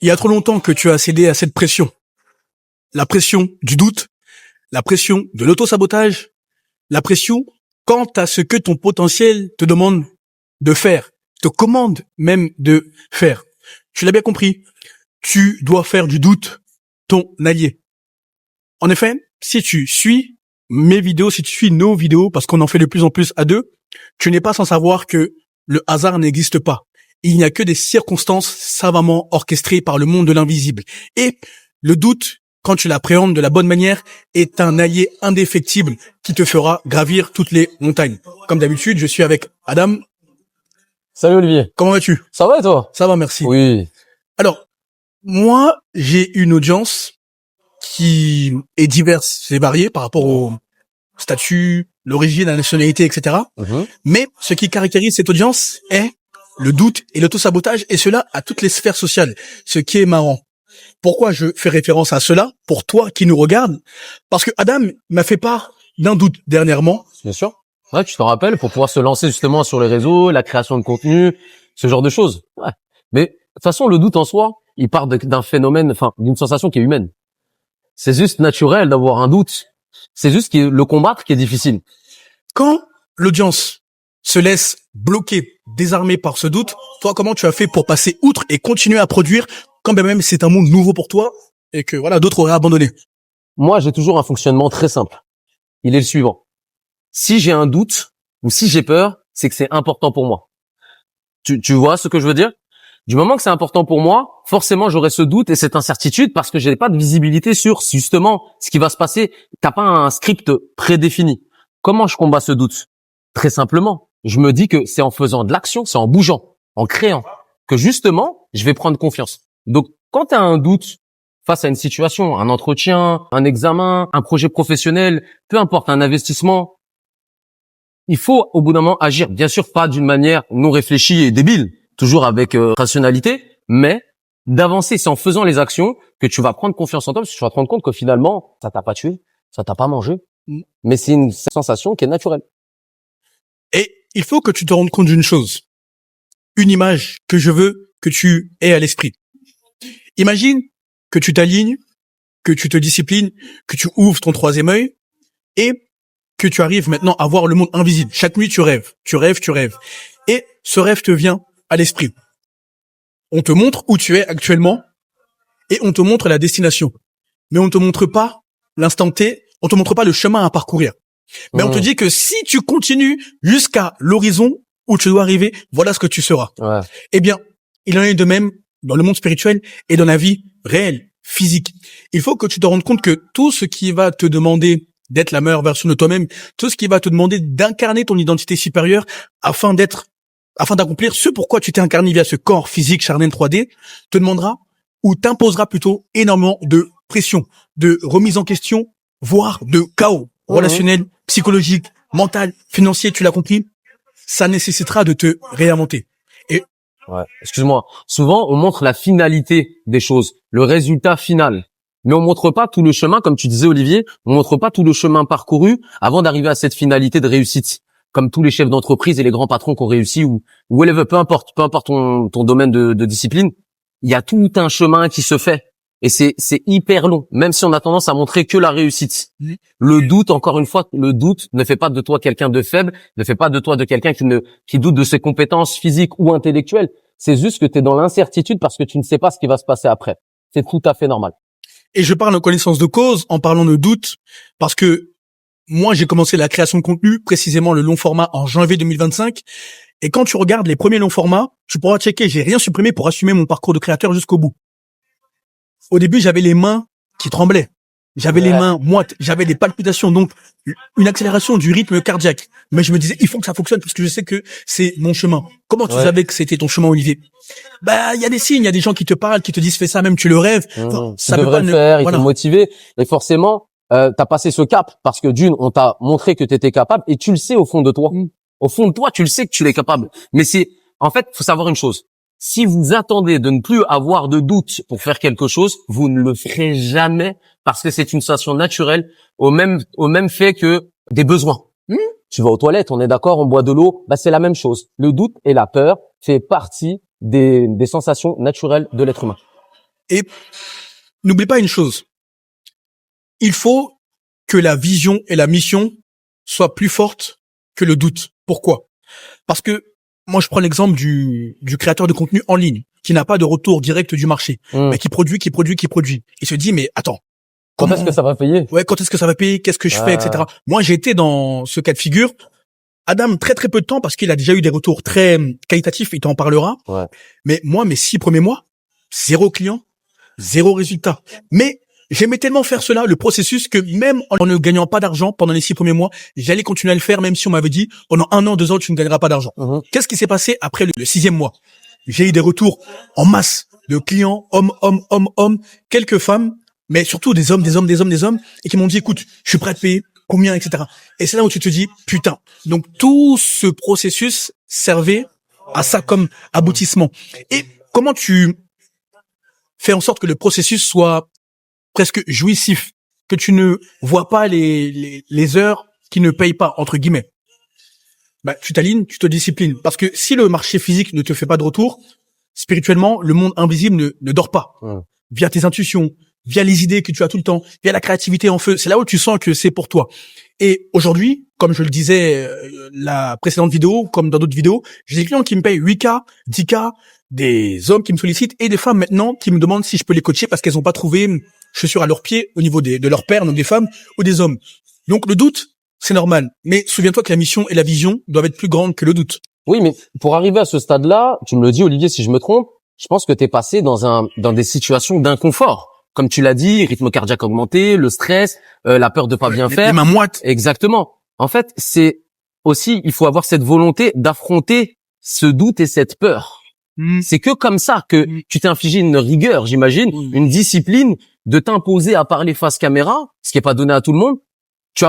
Il y a trop longtemps que tu as cédé à cette pression. La pression du doute, la pression de l'auto-sabotage, la pression quant à ce que ton potentiel te demande de faire, te commande même de faire. Tu l'as bien compris, tu dois faire du doute ton allié. En effet, si tu suis mes vidéos, si tu suis nos vidéos, parce qu'on en fait de plus en plus à deux, tu n'es pas sans savoir que le hasard n'existe pas. Il n'y a que des circonstances savamment orchestrées par le monde de l'invisible. Et le doute, quand tu l'appréhendes de la bonne manière, est un allié indéfectible qui te fera gravir toutes les montagnes. Comme d'habitude, je suis avec Adam. Salut Olivier. Comment vas-tu? Ça va et toi? Ça va, merci. Oui. Alors, moi, j'ai une audience qui est diverse et variée par rapport au statut, l'origine, la nationalité, etc. Mais ce qui caractérise cette audience est le doute et l'autosabotage, et cela à toutes les sphères sociales. Ce qui est marrant. Pourquoi je fais référence à cela, pour toi qui nous regarde? Parce que Adam m'a fait part d'un doute dernièrement. Bien sûr. Ouais, tu t'en rappelles, pour pouvoir se lancer justement sur les réseaux, la création de contenu, ce genre de choses. Ouais. Mais de toute façon, le doute en soi, il part d'un phénomène, enfin, d'une sensation qui est humaine. C'est juste naturel d'avoir un doute. C'est juste le combattre qui est difficile. Quand l'audience se laisse bloquer, désarmée par ce doute, toi, comment tu as fait pour passer outre et continuer à produire quand même c'est un monde nouveau pour toi et que voilà d'autres auraient abandonné? Moi, j'ai toujours un fonctionnement très simple. Il est le suivant. Si j'ai un doute ou si j'ai peur, c'est que c'est important pour moi. Tu vois ce que je veux dire? Du moment que c'est important pour moi, forcément j'aurai ce doute et cette incertitude parce que j'ai pas de visibilité sur justement ce qui va se passer. T'as pas un script prédéfini. Comment je combats ce doute? Très simplement, je me dis que c'est en faisant de l'action, c'est en bougeant, en créant, que justement je vais prendre confiance. Donc quand tu as un doute face à une situation, un entretien, un examen, un projet professionnel, peu importe, un investissement, il faut au bout d'un moment agir. Bien sûr, pas d'une manière non réfléchie et débile, toujours avec rationalité, mais d'avancer. C'est en faisant les actions que tu vas prendre confiance en toi, parce que tu vas te rendre compte que finalement, ça t'a pas tué, ça t'a pas mangé, mais c'est une sensation qui est naturelle. Et il faut que tu te rendes compte d'une chose. Une image que je veux que tu aies à l'esprit. Imagine que tu t'alignes, que tu te disciplines, que tu ouvres ton troisième œil et que tu arrives maintenant à voir le monde invisible. Chaque nuit, tu rêves, tu rêves, tu rêves. Et ce rêve te vient à l'esprit. On te montre où tu es actuellement et on te montre la destination. Mais on te montre pas l'instant T, on te montre pas le chemin à parcourir. Mais on te dit que si tu continues jusqu'à l'horizon où tu dois arriver, voilà ce que tu seras. Ouais. Eh bien, il en est de même dans le monde spirituel et dans la vie réelle, physique. Il faut que tu te rendes compte que tout ce qui va te demander d'être la meilleure version de toi-même, tout ce qui va te demander d'incarner ton identité supérieure afin d'accomplir ce pourquoi tu t'es incarné via ce corps physique charnel 3D, te demandera ou t'imposera plutôt énormément de pression, de remise en question, voire de chaos relationnel, psychologique, mental, financier, tu l'as compris, ça nécessitera de te réinventer. Ouais, excuse-moi. Souvent, on montre la finalité des choses, le résultat final. Mais on montre pas tout le chemin, comme tu disais, Olivier, on montre pas tout le chemin parcouru avant d'arriver à cette finalité de réussite. Comme tous les chefs d'entreprise et les grands patrons qui ont réussi ou whatever, peu importe ton domaine de discipline, il y a tout un chemin qui se fait. Et c'est hyper long, même si on a tendance à montrer que la réussite. Le doute, encore une fois, le doute ne fait pas de toi quelqu'un de faible, ne fait pas de toi de quelqu'un qui doute de ses compétences physiques ou intellectuelles. C'est juste que tu es dans l'incertitude parce que tu ne sais pas ce qui va se passer après. C'est tout à fait normal. Et je parle en connaissance de cause, en parlant de doute, parce que moi, j'ai commencé la création de contenu, précisément le long format, en janvier 2025. Et quand tu regardes les premiers longs formats, tu pourras checker, j'ai rien supprimé pour assumer mon parcours de créateur jusqu'au bout. Au début, j'avais les mains qui tremblaient. J'avais les mains moites, j'avais des palpitations, donc une accélération du rythme cardiaque. Mais je me disais, il faut que ça fonctionne parce que je sais que c'est mon chemin. Comment tu savais que c'était ton chemin, Olivier? Bah, il y a des signes, il y a des gens qui te parlent, qui te disent fais ça, même tu le rêves. Enfin, Ça devrait le faire, ils t'ont motivé. Et forcément, t'as passé ce cap parce que d'une, on t'a montré que t'étais capable et tu le sais au fond de toi. Au fond de toi, tu le sais que tu l'es capable. Mais en fait, faut savoir une chose. Si vous attendez de ne plus avoir de doute pour faire quelque chose, vous ne le ferez jamais parce que c'est une sensation naturelle au même fait que des besoins. Tu vas aux toilettes, on est d'accord, on boit de l'eau, bah c'est la même chose. Le doute et la peur fait partie des sensations naturelles de l'être humain. Et n'oublie pas une chose. Il faut que la vision et la mission soient plus fortes que le doute. Pourquoi? Parce que moi, je prends l'exemple du créateur de contenu en ligne qui n'a pas de retour direct du marché, mais qui produit. Il se dit, mais attends. Quand est-ce que ça va payer? Ouais, quand est-ce que ça va payer? Qu'est-ce que je fais, etc. Moi, j'ai été dans ce cas de figure. Adam, très très peu de temps parce qu'il a déjà eu des retours très qualitatifs, il t'en parlera. Ouais. Mais moi, mes 6 premiers mois, 0 client, 0 résultat. Mais j'aimais tellement faire cela, le processus, que même en ne gagnant pas d'argent pendant les 6 premiers mois, j'allais continuer à le faire même si on m'avait dit pendant 1 an, 2 ans, tu ne gagneras pas d'argent. Qu'est-ce qui s'est passé après le 6e mois? J'ai eu des retours en masse de clients, hommes, quelques femmes, mais surtout des hommes, et qui m'ont dit, écoute, je suis prêt à te payer, combien, etc. Et c'est là où tu te dis, putain. Donc, tout ce processus servait à ça comme aboutissement. Et comment tu fais en sorte que le processus soit presque jouissif, que tu ne vois pas les heures qui ne payent pas, entre guillemets? Bah, tu t'alignes, tu te disciplines. Parce que si le marché physique ne te fait pas de retour, spirituellement, le monde invisible ne dort pas. Via tes intuitions, via les idées que tu as tout le temps, via la créativité en feu. C'est là où tu sens que c'est pour toi. Et aujourd'hui, comme je le disais la précédente vidéo, comme dans d'autres vidéos, j'ai des clients qui me payent 8K, 10K, des hommes qui me sollicitent et des femmes maintenant qui me demandent si je peux les coacher parce qu'elles n'ont pas trouvé chaussures à leurs pieds au niveau de leur père, donc des femmes ou des hommes. Donc le doute, c'est normal. Mais souviens-toi que la mission et la vision doivent être plus grandes que le doute. Oui, mais pour arriver à ce stade-là, tu me le dis, Olivier, si je me trompe, je pense que tu es passé dans des situations d'inconfort. Comme tu l'as dit, rythme cardiaque augmenté, le stress, la peur de pas bien faire. Les mains moites. Exactement. En fait, c'est aussi, il faut avoir cette volonté d'affronter ce doute et cette peur. C'est que comme ça que tu t'es infligé une rigueur, j'imagine, une discipline de t'imposer à parler face caméra, ce qui est pas donné à tout le monde.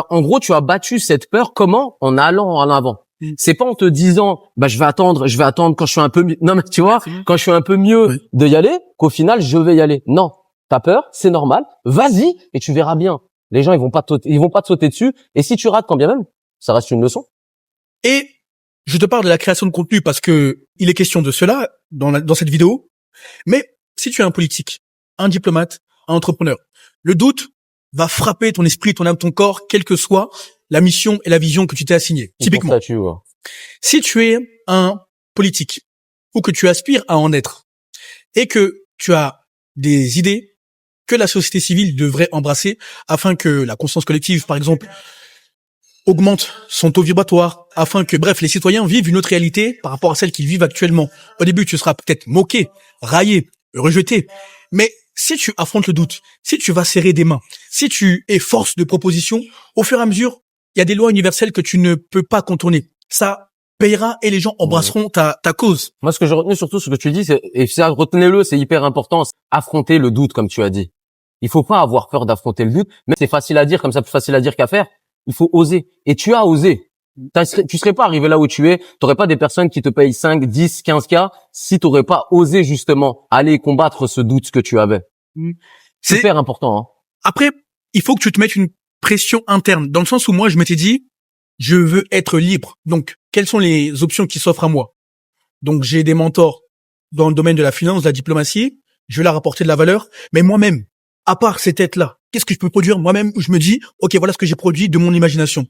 En gros, tu as battu cette peur. Comment? En allant en avant. C'est pas en te disant, bah, je vais attendre quand je suis un peu mieux. Non, mais tu vois, quand je suis un peu mieux de y aller, qu'au final, je vais y aller. Non. T'as peur, c'est normal. Vas-y et tu verras bien. Les gens, ils vont pas te sauter dessus. Et si tu rates, quand bien même, ça reste une leçon. Et je te parle de la création de contenu parce que il est question de cela dans cette vidéo. Mais si tu es un politique, un diplomate, un entrepreneur, le doute va frapper ton esprit, ton âme, ton corps, quelle que soit la mission et la vision que tu t'es assignée. Typiquement, si tu es un politique ou que tu aspires à en être et que tu as des idées que la société civile devrait embrasser afin que la conscience collective, par exemple, augmente son taux vibratoire, afin que, bref, les citoyens vivent une autre réalité par rapport à celle qu'ils vivent actuellement. Au début, tu seras peut-être moqué, raillé, rejeté, mais si tu affrontes le doute, si tu vas serrer des mains, si tu es force de proposition, au fur et à mesure, il y a des lois universelles que tu ne peux pas contourner. Ça payera et les gens embrasseront ta cause. Moi, ce que j'ai retenu surtout, ce que tu dis, et ça, retenez-le, c'est hyper important, affronter le doute, comme tu as dit. Il faut pas avoir peur d'affronter le doute, mais c'est facile à dire, comme ça, plus facile à dire qu'à faire. Il faut oser. Et tu as osé. Tu serais pas arrivé là où tu es, t'aurais pas des personnes qui te payent 5, 10, 15K si t'aurais pas osé justement aller combattre ce doute que tu avais. C'est super important, hein. Après, il faut que tu te mettes une pression interne, dans le sens où moi, je m'étais dit, je veux être libre. Donc, quelles sont les options qui s'offrent à moi? Donc, j'ai des mentors dans le domaine de la finance, de la diplomatie, je vais leur apporter de la valeur, mais moi-même, à part ces têtes-là, qu'est-ce que je peux produire moi-même où je me dis, ok, voilà ce que j'ai produit de mon imagination.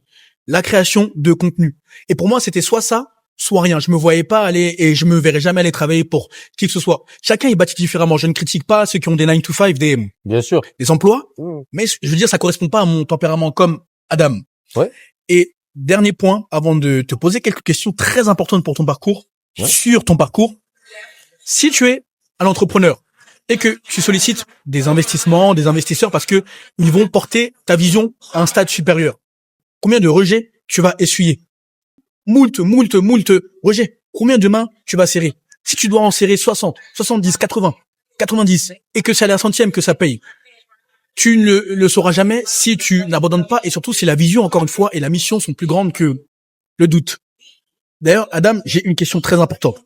La création de contenu. Et pour moi, c'était soit ça, soit rien. Je me voyais pas aller et je me verrais jamais aller travailler pour qui que ce soit. Chacun est bâti différemment. Je ne critique pas ceux qui ont des 9 to 5, bien sûr, des emplois. Mais je veux dire, ça correspond pas à mon tempérament comme Adam. Ouais. Et dernier point, avant de te poser quelques questions très importantes pour ton parcours, sur ton parcours. Si tu es un entrepreneur et que tu sollicites des investissements, des investisseurs parce que ils vont porter ta vision à un stade supérieur, combien de rejets tu vas essuyer? Moult rejets. Combien de mains tu vas serrer? Si tu dois en serrer 60, 70, 80, 90 et que c'est à la centième que ça paye, tu ne le sauras jamais si tu n'abandonnes pas et surtout si la vision, encore une fois, et la mission sont plus grandes que le doute. D'ailleurs, Adam, j'ai une question très importante.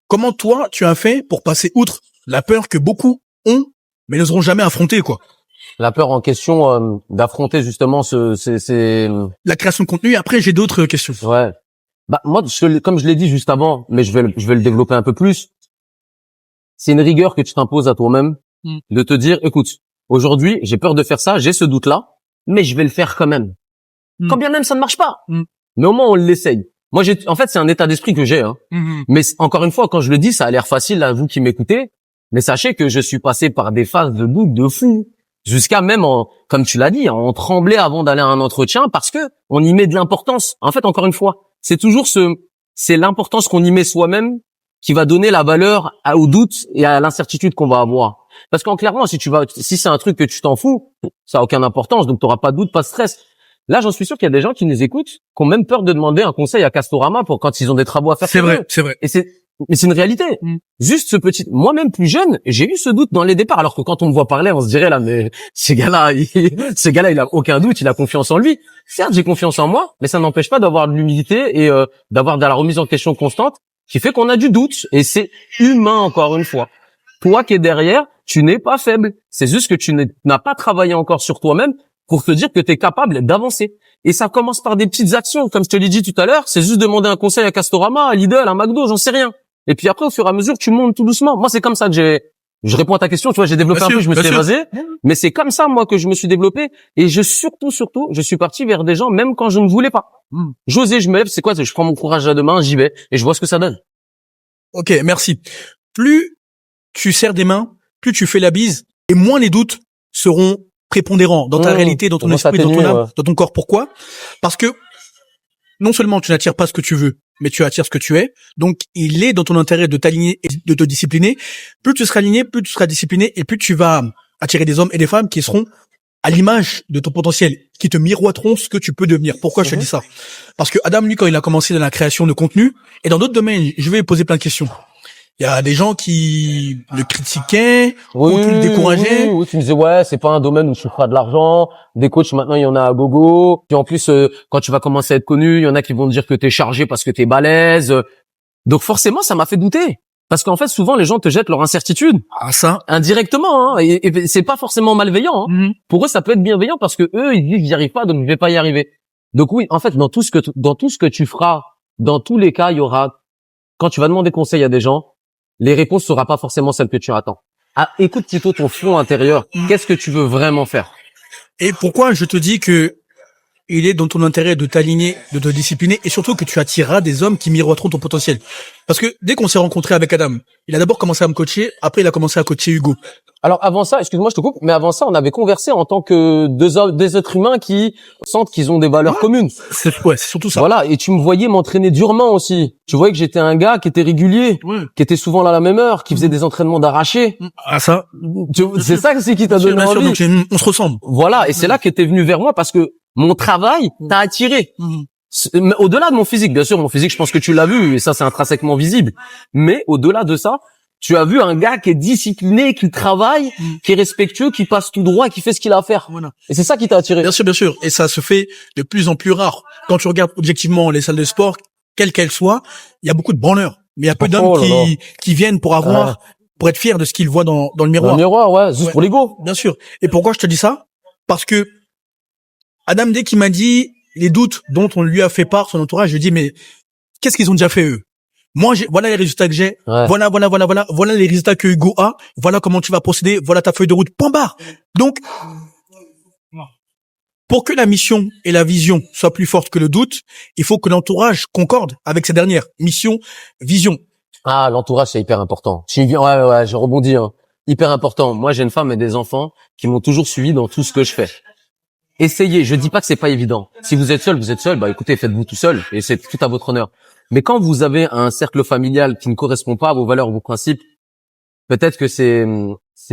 Comment toi, tu as fait pour passer outre la peur que beaucoup ont, mais n'oseront jamais affronter, quoi? La peur en question d'affronter justement la création de contenu. Après, j'ai d'autres questions. Ouais. Bah moi, comme je l'ai dit juste avant, mais je vais le développer un peu plus. C'est une rigueur que tu t'imposes à toi-même de te dire, écoute, aujourd'hui, j'ai peur de faire ça, j'ai ce doute-là, mais je vais le faire quand même. Quand bien même ça ne marche pas. Mais au moins, on l'essaye. Moi, en fait, c'est un état d'esprit que j'ai, hein. Mais encore une fois, quand je le dis, ça a l'air facile à vous qui m'écoutez, mais sachez que je suis passé par des phases de doute de fou, jusqu'à même, comme tu l'as dit, on tremblait avant d'aller à un entretien parce que on y met de l'importance. En fait, encore une fois, c'est toujours c'est l'importance qu'on y met soi-même qui va donner la valeur au doute et à l'incertitude qu'on va avoir. Parce qu'en clairement, si c'est un truc que tu t'en fous, ça a aucune importance, donc tu n'auras pas de doute, pas de stress. Là, j'en suis sûr qu'il y a des gens qui nous écoutent, qui ont même peur de demander un conseil à Castorama pour quand ils ont des travaux à faire. C'est vrai. Mais c'est une réalité. Juste moi-même plus jeune, j'ai eu ce doute dans les départs, alors que quand on me voit parler, on se dirait là, mais ce gars-là, il a aucun doute, il a confiance en lui. Certes, j'ai confiance en moi, mais ça n'empêche pas d'avoir de l'humilité et d'avoir de la remise en question constante, qui fait qu'on a du doute. Et c'est humain, encore une fois. Toi qui es derrière, tu n'es pas faible. C'est juste que tu n'as pas travaillé encore sur toi-même pour te dire que tu es capable d'avancer. Et ça commence par des petites actions. Comme je te l'ai dit tout à l'heure, c'est juste demander un conseil à Castorama, à Lidl, à McDo, j'en sais rien. Et puis après, au fur et à mesure, tu montes tout doucement. Moi, c'est comme ça que je réponds à ta question. Tu vois, j'ai développé un peu, je me suis évasé. Mais c'est comme ça, moi, que je me suis développé. Et je suis parti vers des gens, même quand je ne voulais pas. J'osais, je me lève, c'est quoi? Je prends mon courage à deux mains, j'y vais. Et je vois ce que ça donne. Ok, merci. Plus tu serres des mains, plus tu fais la bise, et moins les doutes seront prépondérants dans ta réalité, dans ton esprit, dans ton âme, dans ton corps. Pourquoi? Parce que non seulement tu n'attires pas ce que tu veux, mais tu attires ce que tu es. Donc, il est dans ton intérêt de t'aligner et de te discipliner. Plus tu seras aligné, plus tu seras discipliné, et plus tu vas attirer des hommes et des femmes qui seront à l'image de ton potentiel, qui te miroiteront ce que tu peux devenir. Pourquoi je te dis ça? Parce que Adam, lui, quand il a commencé dans la création de contenu, et dans d'autres domaines, je vais poser plein de questions. Il y a des gens qui le critiquaient, ou qui le décourageaient. Oui, tu me disais, ouais, c'est pas un domaine où tu feras de l'argent. Des coachs, maintenant, il y en a à gogo. Puis en plus, quand tu vas commencer à être connu, il y en a qui vont te dire que t'es chargé parce que t'es balèze. Donc forcément, ça m'a fait douter. Parce qu'en fait, souvent, les gens te jettent leur incertitude. Ah, ça. Indirectement, hein. Et c'est pas forcément malveillant, hein. Pour eux, ça peut être bienveillant parce que eux, ils disent, j'y arrive pas, donc je vais pas y arriver. Donc oui, en fait, dans tout ce que tu feras, dans tous les cas, il y aura, quand tu vas demander conseil à des gens, les réponses ne seront pas forcément celles que tu attends. Ah, écoute plutôt ton fond intérieur. Qu'est-ce que tu veux vraiment faire? Et pourquoi je te dis que il est dans ton intérêt de t'aligner, de te discipliner, et surtout que tu attireras des hommes qui miroiteront ton potentiel. Parce que dès qu'on s'est rencontré avec Adam, il a d'abord commencé à me coacher, après il a commencé à coacher Hugo. Alors avant ça, excuse-moi, je te coupe, mais avant ça, on avait conversé en tant que des êtres humains qui sentent qu'ils ont des valeurs communes. C'est surtout ça. Voilà, et tu me voyais m'entraîner durement aussi. Tu voyais que j'étais un gars qui était régulier, qui était souvent là à la même heure, qui faisait des entraînements d'arraché. Ah ça. C'est ça aussi qui t'a donné envie. Donc on se ressemble. Voilà, et c'est là que t'es venu vers moi parce que mon travail t'a attiré. Au-delà de mon physique, bien sûr, mon physique, je pense que tu l'as vu, et ça, c'est intrinsèquement visible. Mais au-delà de ça, tu as vu un gars qui est discipliné, qui travaille, qui est respectueux, qui passe tout droit, qui fait ce qu'il a à faire. Voilà. Et c'est ça qui t'a attiré. Bien sûr. Et ça se fait de plus en plus rare. Quand tu regardes objectivement les salles de sport, quelles qu'elles soient, il y a beaucoup de branleurs. Mais il y a peu d'hommes qui viennent pour être fiers de ce qu'ils voient dans le miroir. Dans le miroir, ouais, juste pour l'ego. Bien sûr. Et pourquoi je te dis ça? Parce que Adam, dès qu'il m'a dit les doutes dont on lui a fait part, son entourage, je lui ai dit, mais qu'est-ce qu'ils ont déjà fait eux? Moi, voilà les résultats que j'ai. Ouais. Voilà les résultats que Hugo a. Voilà comment tu vas procéder. Voilà ta feuille de route. Point barre. Donc, pour que la mission et la vision soient plus fortes que le doute, il faut que l'entourage concorde avec ces dernières. Mission, vision. Ah, l'entourage, c'est hyper important. Ouais, je rebondis, hein. Hyper important. Moi, j'ai une femme et des enfants qui m'ont toujours suivi dans tout ce que je fais. Essayez. Je dis pas que c'est pas évident. Si vous êtes seul, Bah, écoutez, faites-vous tout seul et c'est tout à votre honneur. Mais quand vous avez un cercle familial qui ne correspond pas à vos valeurs, vos principes, peut-être que c'est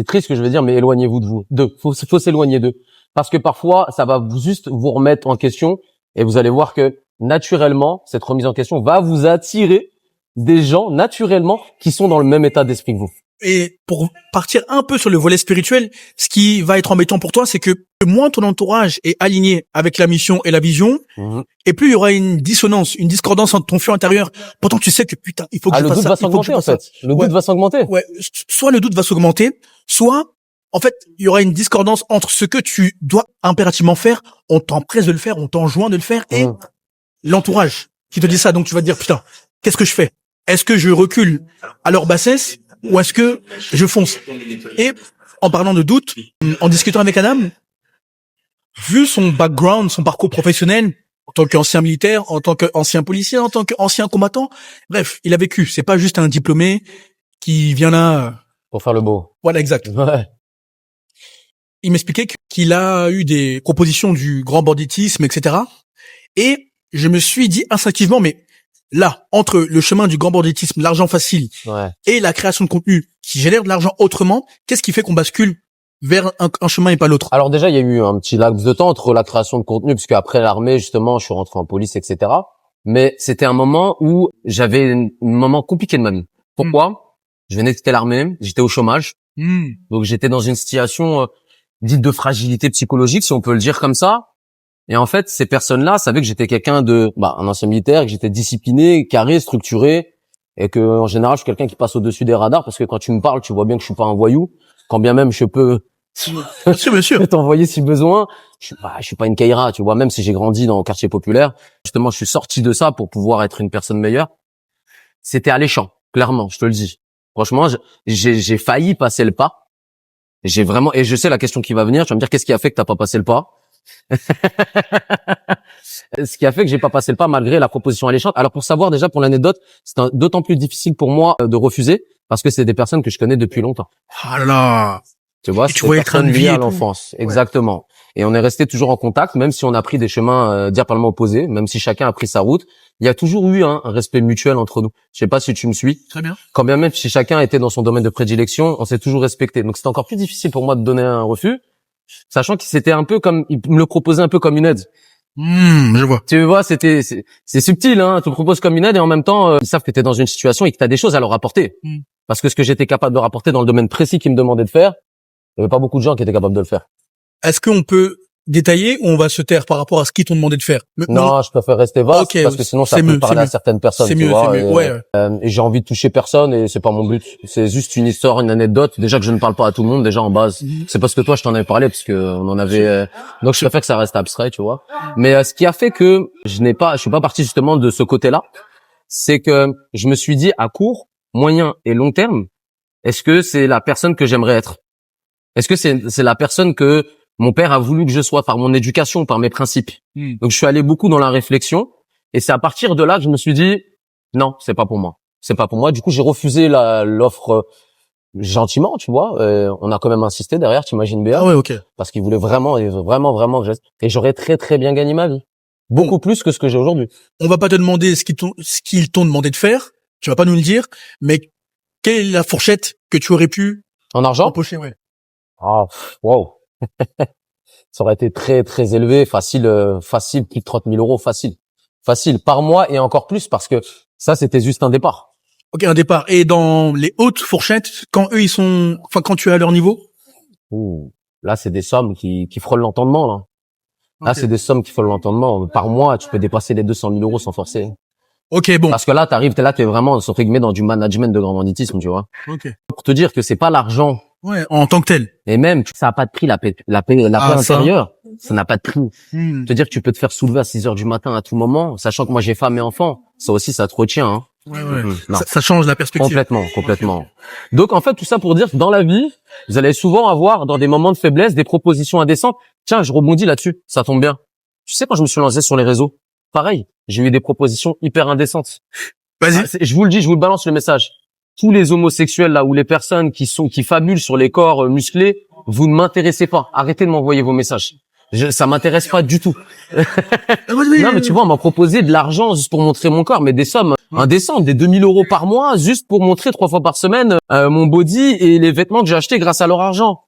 triste ce que je veux dire, mais éloignez-vous faut s'éloigner d'eux. Parce que parfois, ça va juste vous remettre en question et vous allez voir que naturellement, cette remise en question va vous attirer des gens naturellement qui sont dans le même état d'esprit que vous. Et pour partir un peu sur le volet spirituel, ce qui va être embêtant pour toi, c'est que moins ton entourage est aligné avec la mission et la vision, et plus il y aura une dissonance, une discordance entre ton feu intérieur. Pourtant, tu sais que putain, il faut que je fasse ça. Le doute va s'augmenter, en fait. Le doute va s'augmenter. Ouais. Soit le doute va s'augmenter, soit, en fait, il y aura une discordance entre ce que tu dois impérativement faire, on t'empresse de le faire, on t'enjoint de le faire, et l'entourage qui te dit ça. Donc tu vas te dire, putain, qu'est-ce que je fais? Est-ce que je recule à leur bassesse ou est-ce que je fonce? Et en parlant de doute, en discutant avec Adam, vu son background, son parcours professionnel, en tant qu'ancien militaire, en tant qu'ancien policier, en tant qu'ancien combattant, bref, il a vécu. C'est pas juste un diplômé qui vient là. Pour faire le beau. Voilà, exact. Ouais. Il m'expliquait qu'il a eu des propositions du grand banditisme, etc. Et je me suis dit instinctivement, mais là, entre le chemin du grand banditisme, l'argent facile, Ouais. et la création de contenu qui génère de l'argent autrement, qu'est-ce qui fait qu'on bascule vers un chemin et pas l'autre? Alors déjà, il y a eu un petit laps de temps entre la création de contenu, puisque après l'armée, justement, je suis rentré en police, etc. Mais c'était un moment où j'avais un moment compliqué de ma vie. Pourquoi? Je venais de quitter l'armée, j'étais au chômage, donc j'étais dans une situation dite de fragilité psychologique, si on peut le dire comme ça. Et en fait, ces personnes-là savaient que j'étais quelqu'un un ancien militaire, que j'étais discipliné, carré, structuré, et que en général, je suis quelqu'un qui passe au-dessus des radars, parce que quand tu me parles, tu vois bien que je suis pas un voyou, quand bien même je peux Bien sûr. t'envoyer si besoin. Je suis pas une Keira, tu vois, même si j'ai grandi dans le quartier populaire. Justement, je suis sorti de ça pour pouvoir être une personne meilleure. C'était alléchant, clairement, je te le dis. Franchement, j'ai failli passer le pas. J'ai vraiment, et je sais la question qui va venir, tu vas me dire qu'est-ce qui a fait que t'as pas passé le pas? Ce qui a fait que j'ai pas passé le pas malgré la proposition alléchante. Alors pour savoir déjà, pour l'anecdote, c'est d'autant plus difficile pour moi de refuser parce que c'est des personnes que je connais depuis longtemps. Ah là là. Tu vois, Et c'est tu des voyais le train de personnes vie liées et à tout. l'enfance. Exactement. Et on est resté toujours en contact, même si on a pris des chemins diamétralement opposés, même si chacun a pris sa route. Il y a toujours eu un respect mutuel entre nous. Je sais pas si tu me suis. Très bien. Quand bien même si chacun était dans son domaine de prédilection, on s'est toujours respecté. Donc c'était encore plus difficile pour moi de donner un refus, sachant que c'était un peu comme, il me le proposait un peu comme une aide. Je vois. Tu vois, c'est subtil, hein. Tu le proposes comme une aide et en même temps, ils savent que tu es dans une situation et que tu as des choses à leur rapporter. Parce que ce que j'étais capable de rapporter dans le domaine précis qu'ils me demandaient de faire, il y avait pas beaucoup de gens qui étaient capables de le faire. Est-ce qu'on peut détailler ou on va se taire par rapport à ce qu'ils t'ont demandé de faire? Non, je préfère rester vaste Ok, parce que sinon ça c'est peut mieux, parler c'est à mieux. certaines personnes. C'est tu mieux, vois, c'est mieux. Ouais. et j'ai envie de toucher personne et c'est pas mon but. C'est juste une histoire, une anecdote. Déjà que je ne parle pas à tout le monde déjà en base. C'est parce que toi je t'en avais parlé parce que on en avait. Donc je préfère que ça reste abstrait, tu vois. Mais ce qui a fait que je suis pas parti justement de ce côté-là, c'est que je me suis dit à court, moyen et long terme, est-ce que c'est la personne que j'aimerais être? Est-ce que c'est la personne que mon père a voulu que je sois par mon éducation, par mes principes? Donc je suis allé beaucoup dans la réflexion et c'est à partir de là que je me suis dit non, c'est pas pour moi. C'est pas pour moi. Du coup, j'ai refusé l'offre gentiment, tu vois. On a quand même insisté derrière, t'imagines bien. Ah ouais, ok. Parce qu'il voulait vraiment que et j'aurais très très bien gagné ma vie. Beaucoup plus que ce que j'ai aujourd'hui. On va pas te demander ce qu'ils t'ont demandé de faire. Tu vas pas nous le dire. Mais quelle est la fourchette que tu aurais pu En argent? empocher? Ouais. Ah, wow. Ça aurait été très très élevé, facile plus de 30 000 euros, facile par mois et encore plus parce que ça c'était juste un départ. Ok, un départ. Et dans les hautes fourchettes, quand quand tu es à leur niveau? Ouh. Là c'est des sommes qui frôlent l'entendement là. Là Ok. c'est des sommes qui frôlent l'entendement. Par mois tu peux dépasser les 200 000 euros sans forcer. Ok, bon. Parce que là t'es vraiment entre guillemets dans du management de grand banditisme, tu vois. Ok. Pour te dire que c'est pas l'argent. Ouais, en tant que tel. Et même, ça a pas de prix, la paix Ça. intérieure. Ça n'a pas de prix. Te dire que tu peux te faire soulever à 6 heures du matin à tout moment, sachant que moi j'ai femme et enfant. Ça aussi, ça te retient, hein. Ouais, ouais. Non. Ça change la perspective. Complètement. Donc, en fait, tout ça pour dire que dans la vie, vous allez souvent avoir, dans des moments de faiblesse, des propositions indécentes. Tiens, je rebondis là-dessus. Ça tombe bien. Tu sais, quand je me suis lancé sur les réseaux, pareil, j'ai eu des propositions hyper indécentes. Vas-y. Je vous le dis, je vous le balance le message. Tous les homosexuels là ou les personnes qui fabulent sur les corps musclés, vous ne m'intéressez pas. Arrêtez de m'envoyer vos messages. Ça m'intéresse pas du tout. Non, mais tu vois, on m'a proposé de l'argent juste pour montrer mon corps, mais des sommes indécentes, des 2000 euros par mois, juste pour montrer 3 fois par semaine mon body et les vêtements que j'ai achetés grâce à leur argent.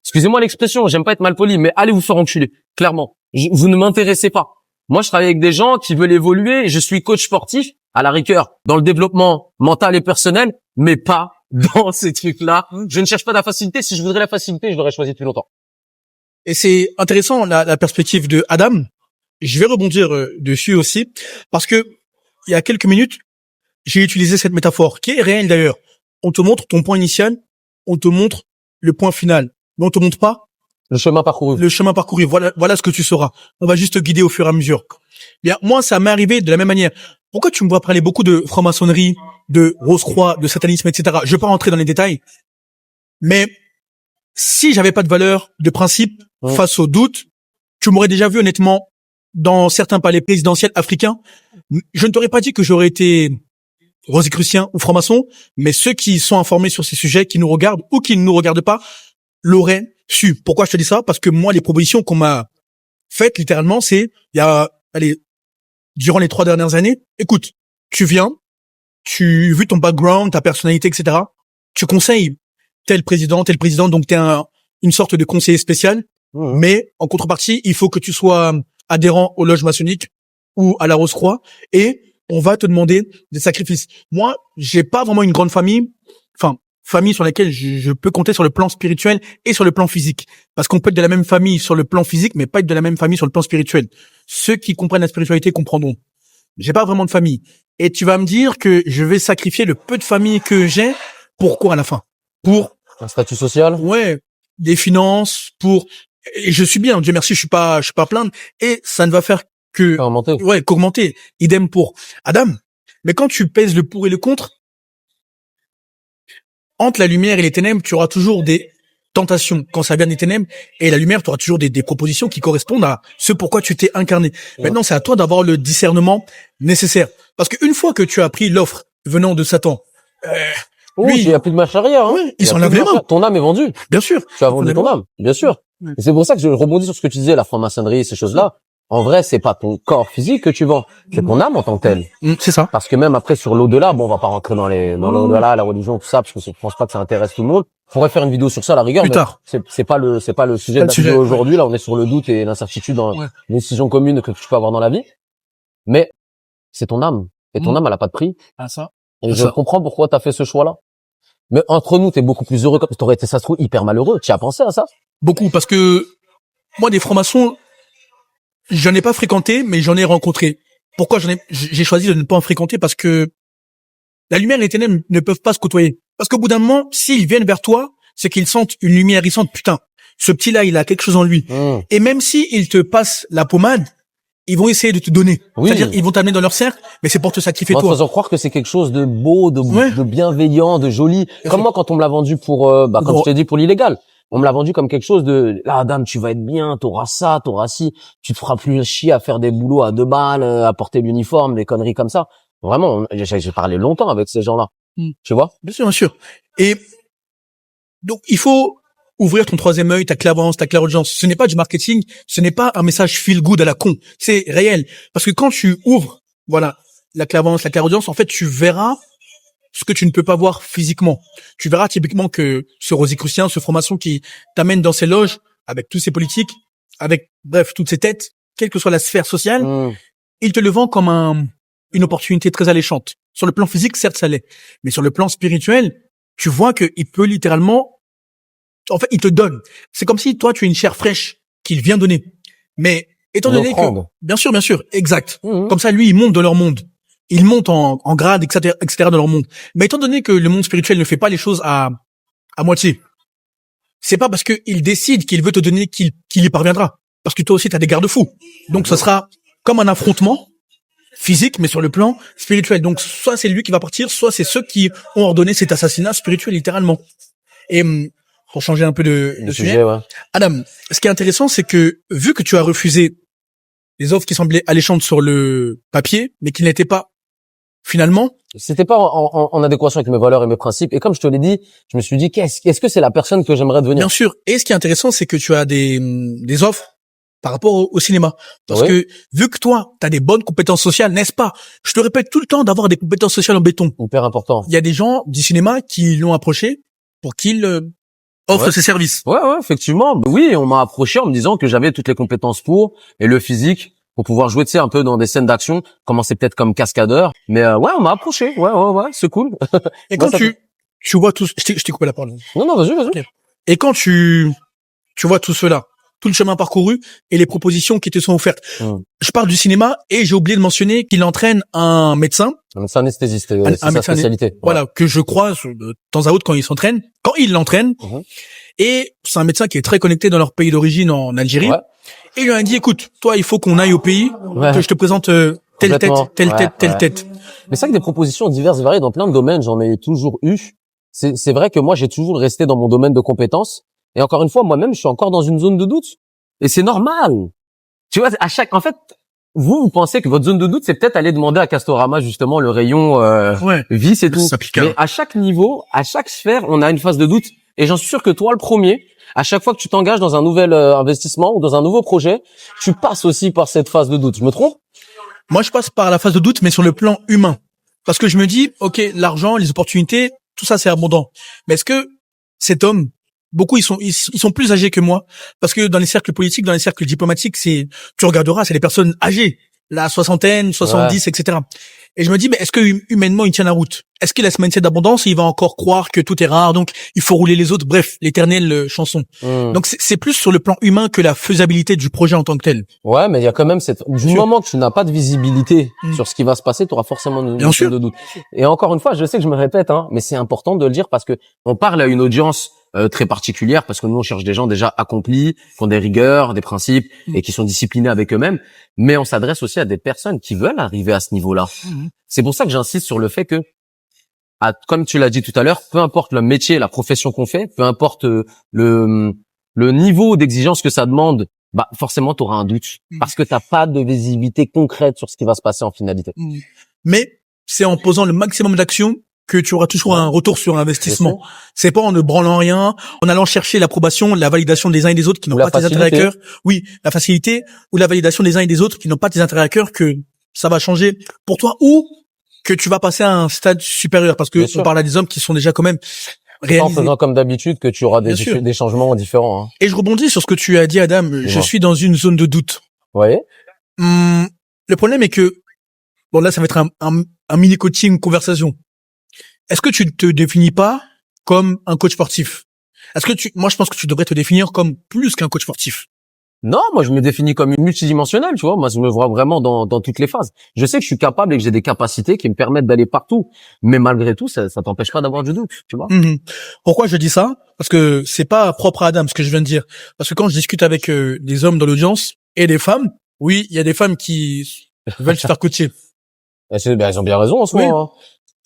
Excusez-moi l'expression, j'aime pas être mal poli, mais allez vous faire enculer. Clairement, vous ne m'intéressez pas. Moi, je travaille avec des gens qui veulent évoluer. Je suis coach sportif, à la rigueur, dans le développement mental et personnel, mais pas dans ces trucs-là. Je ne cherche pas la facilité. Si je voudrais la facilité, je l'aurais choisi depuis longtemps. Et c'est intéressant la perspective de Adam. Je vais rebondir dessus aussi parce que il y a quelques minutes, j'ai utilisé cette métaphore qui est réelle d'ailleurs. On te montre ton point initial, on te montre le point final, mais on te montre pas Le chemin parcouru. le chemin parcouru. Voilà ce que tu sauras. On va juste te guider au fur et à mesure. Bien, moi, ça m'est arrivé de la même manière. pourquoi tu me vois parler beaucoup de franc-maçonnerie, de Rose-Croix, de satanisme, etc. Je vais pas rentrer dans les détails, mais si j'avais pas de valeur, de principe face au doute, tu m'aurais déjà vu honnêtement dans certains palais présidentiels africains. Je ne t'aurais pas dit que j'aurais été rosicrucien ou franc-maçon, mais ceux qui sont informés sur ces sujets, qui nous regardent ou qui ne nous regardent pas, l'auraient su. Pourquoi je te dis ça? Parce que moi, les propositions qu'on m'a faites, littéralement, c'est, durant les 3 dernières années, écoute, tu viens, vu ton background, ta personnalité, etc., tu conseilles tel président, donc t'es une sorte de conseiller spécial, mais en contrepartie, il faut que tu sois adhérent aux loges maçonniques ou à la Rose-Croix, et on va te demander des sacrifices. Moi, j'ai pas vraiment une grande famille, famille sur laquelle je peux compter sur le plan spirituel et sur le plan physique. Parce qu'on peut être de la même famille sur le plan physique, mais pas être de la même famille sur le plan spirituel. Ceux qui comprennent la spiritualité comprendront. J'ai pas vraiment de famille. Et tu vas me dire que je vais sacrifier le peu de famille que j'ai, pour quoi à la fin? Pour un statut social? Ouais, des finances, et je suis bien, Dieu merci, je suis pas à plaindre, et ça ne va faire que qu'augmenter. Idem pour Adam. Mais quand tu pèses le pour et le contre, entre la lumière et les ténèbres, tu auras toujours des tentations. Quand ça vient des ténèbres et la lumière, tu auras toujours des propositions qui correspondent à ce pourquoi tu t'es incarné. Maintenant, c'est à toi d'avoir le discernement nécessaire. Parce qu'une fois que tu as pris l'offre venant de Satan, lui, il n'y a plus de marche arrière. Hein. Il s'en lave les mains. Ton âme est vendue. Bien sûr. Tu as vendu ton âme, bien sûr. Et c'est pour ça que je rebondis sur ce que tu disais, la franc-maçonnerie, ces choses-là. En vrai, c'est pas ton corps physique que tu vends, c'est ton âme en tant que telle. C'est ça. Parce que même après sur l'au-delà, bon, on va pas rentrer dans l'au-delà, la religion, tout ça, parce que je pense pas que ça intéresse tout le monde. On pourrait faire une vidéo sur ça à la rigueur. Plus tard. C'est pas le sujet de la vidéo aujourd'hui. Là, on est sur le doute et l'incertitude dans les décisions communes que tu peux avoir dans la vie. Mais c'est ton âme. Et ton âme, elle a pas de prix. Ah, ça. Et je comprends pourquoi t'as fait ce choix-là. Mais entre nous, t'es beaucoup plus heureux, parce que t'aurais été, ça se trouve, hyper malheureux. Tu as pensé à ça? Beaucoup, parce que moi, des francs-maçons, j'en ai pas fréquenté, mais j'en ai rencontré. Pourquoi j'ai choisi de ne pas en fréquenter? Parce que la lumière et les ténèbres ne peuvent pas se côtoyer. Parce qu'au bout d'un moment, s'ils viennent vers toi, c'est qu'ils sentent une lumière, ils sentent, putain, ce petit-là, il a quelque chose en lui. Et même si ils te passent la pommade, ils vont essayer de te donner. C'est-à-dire, ils vont t'amener dans leur cercle, mais c'est pour te sacrifier toi. En faisant croire que c'est quelque chose de beau, de bienveillant, de joli. Comme moi, quand on me l'a vendu pour, comme je t'ai dit, pour l'illégal. On me l'a vendu comme quelque chose de, là, Adam, tu vas être bien, t'auras ça, t'auras ci, tu te feras plus chier à faire des boulots à 2 balles, à porter l'uniforme, des conneries comme ça. Vraiment, j'ai parlé longtemps avec ces gens-là. Tu vois? Bien sûr, bien sûr. Et donc, il faut ouvrir ton troisième œil, ta clairvoyance, ta clairaudience. Ce n'est pas du marketing, ce n'est pas un message feel good à la con. C'est réel. Parce que quand tu ouvres, la clairvoyance, la clairaudience, en fait, tu verras ce que tu ne peux pas voir physiquement. Tu verras typiquement que ce rosicrucien, ce franc-maçon qui t'amène dans ses loges, avec tous ses politiques, avec, bref, toutes ses têtes, quelle que soit la sphère sociale, il te le vend comme une opportunité très alléchante. Sur le plan physique, certes, ça l'est. Mais sur le plan spirituel, tu vois qu'il peut littéralement, en fait, il te donne. C'est comme si toi, tu es une chair fraîche qu'il vient donner. Mais, étant donné que, bien sûr, exact. Comme ça, lui, il monte dans leur monde. Ils montent en grade, etc., dans leur monde. Mais étant donné que le monde spirituel ne fait pas les choses à moitié, c'est pas parce qu'il décide qu'il veut te donner qu'il y parviendra. Parce que toi aussi, t'as des garde-fous. Donc, ça sera comme un affrontement physique, mais sur le plan spirituel. Donc, soit c'est lui qui va partir, soit c'est ceux qui ont ordonné cet assassinat spirituel, littéralement. Et pour changer un peu de sujet, Adam, ce qui est intéressant, c'est que vu que tu as refusé les offres qui semblaient alléchantes sur le papier, mais qui n'étaient pas finalement, c'était pas en adéquation avec mes valeurs et mes principes. Et comme je te l'ai dit, je me suis dit, est-ce que c'est la personne que j'aimerais devenir? Bien sûr. Et ce qui est intéressant, c'est que tu as des offres par rapport au cinéma. Parce que, vu que toi, t'as des bonnes compétences sociales, n'est-ce pas? Je te répète tout le temps d'avoir des compétences sociales en béton. Hyper important. Il y a des gens du cinéma qui l'ont approché pour qu'il offre ses services. Ouais, effectivement. Oui, on m'a approché en me disant que j'avais toutes les compétences pour, et le physique, pour pouvoir jouer, tu sais, un peu dans des scènes d'action, commencer peut-être comme cascadeur. Mais on m'a approché. Ouais, c'est cool. Et quand tu vois tout, je t'ai coupé la parole. Non, vas-y. Okay. Et quand tu vois tout cela, tout le chemin parcouru et les propositions qui te sont offertes. Je parle du cinéma et j'ai oublié de mentionner qu'il entraîne un médecin. Un médecin anesthésiste, c'est sa spécialité. Voilà, que je croise de temps à autre quand il l'entraîne. Et c'est un médecin qui est très connecté dans leur pays d'origine en Algérie. Et il lui a dit, écoute, toi, il faut qu'on aille au pays, que je te présente telle tête, Complètement. telle Ouais, tête, telle ouais. tête. Mais c'est vrai que des propositions diverses et variées dans plein de domaines, j'en ai toujours eu. C'est vrai que moi, j'ai toujours resté dans mon domaine de compétences. Et encore une fois, moi-même, je suis encore dans une zone de doute. Et c'est normal. Tu vois, en fait, vous pensez que votre zone de doute, c'est peut-être aller demander à Castorama, justement, le rayon, Ouais. vis et tout. Ça pique, hein. Mais à chaque niveau, à chaque sphère, on a une phase de doute. Et j'en suis sûr que toi, le premier, à chaque fois que tu t'engages dans un nouvel investissement ou dans un nouveau projet, tu passes aussi par cette phase de doute. Je me trompe? Moi, je passe par la phase de doute, mais sur le plan humain. Parce que je me dis, OK, l'argent, les opportunités, tout ça, c'est abondant. Mais est-ce que cet homme, beaucoup, ils sont plus âgés que moi. Parce que dans les cercles politiques, dans les cercles diplomatiques, tu regarderas, c'est des personnes âgées. La soixantaine, 70, etc. Et je me dis, mais est-ce que humainement, il tient la route? Est-ce qu'il a ce mindset d'abondance et il va encore croire que tout est rare, donc il faut rouler les autres? Bref, l'éternelle chanson. Donc c'est plus sur le plan humain que la faisabilité du projet en tant que tel. Ouais, mais il y a quand même du moment que tu n'as pas de visibilité Mm. sur ce qui va se passer, tu auras forcément une Bien zone sûr. de doute. Et encore une fois, je sais que je me répète, hein, mais c'est important de le dire parce que on parle à une audience très particulière, parce que nous on cherche des gens déjà accomplis, qui ont des rigueurs, des principes et qui sont disciplinés avec eux-mêmes. Mais on s'adresse aussi à des personnes qui veulent arriver à ce niveau-là. C'est pour ça que j'insiste sur le fait que, comme tu l'as dit tout à l'heure, peu importe le métier, la profession qu'on fait, peu importe le niveau d'exigence que ça demande, bah forcément tu auras un doute parce que t'as pas de visibilité concrète sur ce qui va se passer en finalité. Mais c'est en posant le maximum d'actions que tu auras toujours un retour sur investissement. C'est pas en ne branlant rien, en allant chercher l'approbation, la validation des uns et des autres qui n'ont pas tes intérêts à cœur. Oui, la facilité ou la validation des uns et des autres qui n'ont pas tes intérêts à cœur, que ça va changer pour toi ou que tu vas passer à un stade supérieur, parce que on parle à des hommes qui sont déjà quand même réalisés. En faisant comme d'habitude que tu auras des changements différents. Hein. Et je rebondis sur ce que tu as dit, Adam. Je suis dans une zone de doute. Ouais. Le problème est que, bon là ça va être un mini coaching conversation. Est-ce que tu ne te définis pas comme un coach sportif? Moi je pense que tu devrais te définir comme plus qu'un coach sportif. Non, moi je me définis comme une multidimensionnelle, tu vois. Moi je me vois vraiment dans toutes les phases. Je sais que je suis capable et que j'ai des capacités qui me permettent d'aller partout, mais malgré tout, ça t'empêche pas d'avoir du doute, tu vois. Pourquoi je dis ça? Parce que c'est pas propre à Adam ce que je viens de dire. Parce que quand je discute avec des hommes dans l'audience et des femmes, oui, il y a des femmes qui veulent se faire coacher. Elles ont bien raison en soi. Oui. Hein.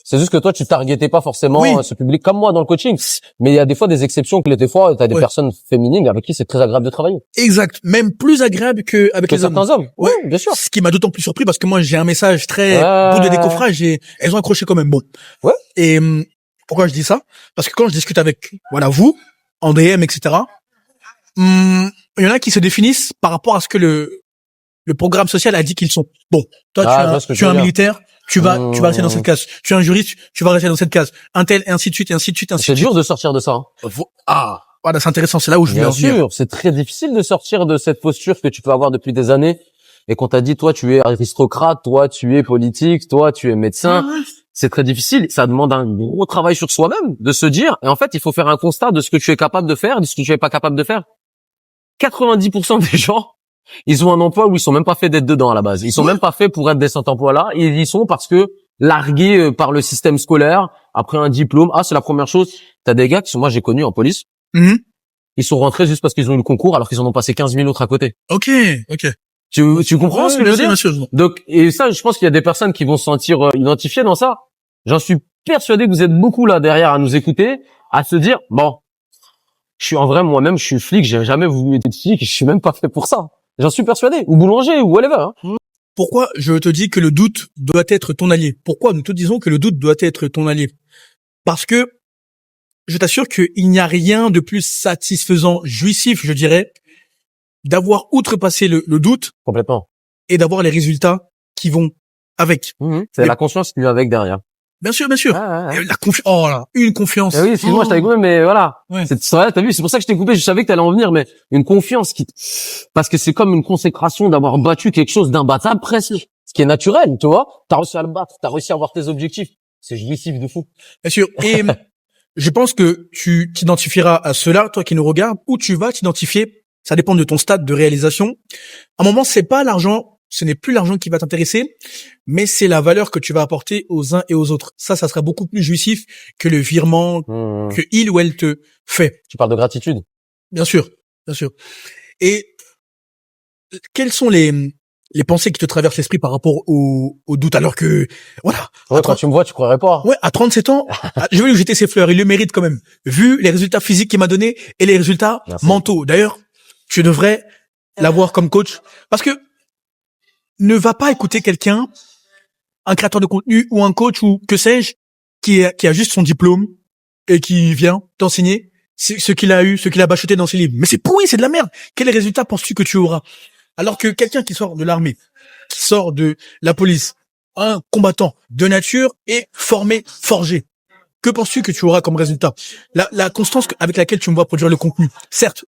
C'est juste que toi, tu targetais pas forcément ce public comme moi dans le coaching. Mais il y a des fois des exceptions que des fois, tu as des personnes féminines avec qui c'est très agréable de travailler. Exact. Même plus agréable qu'avec les certains hommes. Oui, bien sûr. Ce qui m'a d'autant plus surpris parce que moi, j'ai un message très bout de décoffrage et elles ont accroché quand même. Bon. Ouais. Et pourquoi je dis ça? Parce que quand je discute avec, vous, en DM, etc., il y en a qui se définissent par rapport à ce que le programme social a dit qu'ils sont. Bon, toi, tu es un militaire. Tu vas rester dans cette case. Tu es un juriste, tu vas rester dans cette case. Un tel, et ainsi de suite, et ainsi de suite, ainsi de suite. C'est dur de sortir de ça. Hein. Voilà, c'est intéressant. C'est là où je veux en venir. Bien sûr, c'est très difficile de sortir de cette posture que tu peux avoir depuis des années. Et qu'on t'a dit, toi, tu es aristocrate, toi, tu es politique, toi, tu es médecin. C'est très difficile. Ça demande un gros travail sur soi-même de se dire. Et en fait, il faut faire un constat de ce que tu es capable de faire, de ce que tu es pas capable de faire. 90% des gens, ils ont un emploi où ils sont même pas faits d'être dedans à la base. Ils sont même pas faits pour être dans cet emploi-là. Ils y sont parce que largués par le système scolaire, après un diplôme. Ah, c'est la première chose. T'as des gars moi j'ai connu en police. Ils sont rentrés juste parce qu'ils ont eu le concours alors qu'ils en ont passé 15 000 autres à côté. Ok. Tu comprends ce que je veux dire? Bien sûr. Donc, et ça, je pense qu'il y a des personnes qui vont se sentir identifiées dans ça. J'en suis persuadé que vous êtes beaucoup là derrière à nous écouter, à se dire, bon, moi-même, je suis flic, j'ai jamais voulu être flic, je suis même pas fait pour ça. J'en suis persuadé. Ou boulanger, ou whatever. Hein. Pourquoi je te dis que le doute doit être ton allié? Pourquoi nous te disons que le doute doit être ton allié? Parce que je t'assure qu'il n'y a rien de plus satisfaisant, jouissif, je dirais, d'avoir outrepassé le doute. Complètement. Et d'avoir les résultats qui vont avec. C'est la conscience qui vient avec derrière. Bien sûr. La confiance. Une confiance. Oui, excuse-moi, je t'avais coupé, mais voilà. C'est vrai, t'as vu, c'est pour ça que je t'ai coupé, je savais que t'allais en venir, mais une confiance parce que c'est comme une consécration d'avoir battu quelque chose d'imbattable presque. Ce qui est naturel, tu vois. T'as réussi à le battre, t'as réussi à avoir tes objectifs. C'est jouissif de fou. Bien sûr. Et je pense que tu t'identifieras à cela, toi qui nous regardes, ou tu vas t'identifier. Ça dépend de ton stade de réalisation. À un moment, c'est pas l'argent. Ce n'est plus l'argent qui va t'intéresser, mais c'est la valeur que tu vas apporter aux uns et aux autres. Ça sera beaucoup plus jouissif que le virement que il ou elle te fait. Tu parles de gratitude. Bien sûr. Et quels sont les les pensées qui te traversent l'esprit par rapport au doute, alors que, voilà. Ouais, quand tu me vois, tu croirais pas. Ouais, à 37 ans, je vais lui jeter ses fleurs. Il le mérite quand même. Vu les résultats physiques qu'il m'a donnés et les résultats Merci. mentaux. D'ailleurs, tu devrais l'avoir comme coach. Parce que ne va pas écouter quelqu'un, un créateur de contenu ou un coach ou que sais-je, qui a juste son diplôme et qui vient t'enseigner ce qu'il a eu, ce qu'il a bachoté dans ses livres. Mais c'est pourri, c'est de la merde. Quels résultats penses-tu que tu auras? Alors que quelqu'un qui sort de l'armée, qui sort de la police, un combattant de nature et formé, forgé. Que penses-tu que tu auras comme résultat? La constance avec laquelle tu me vois produire le contenu. Certes,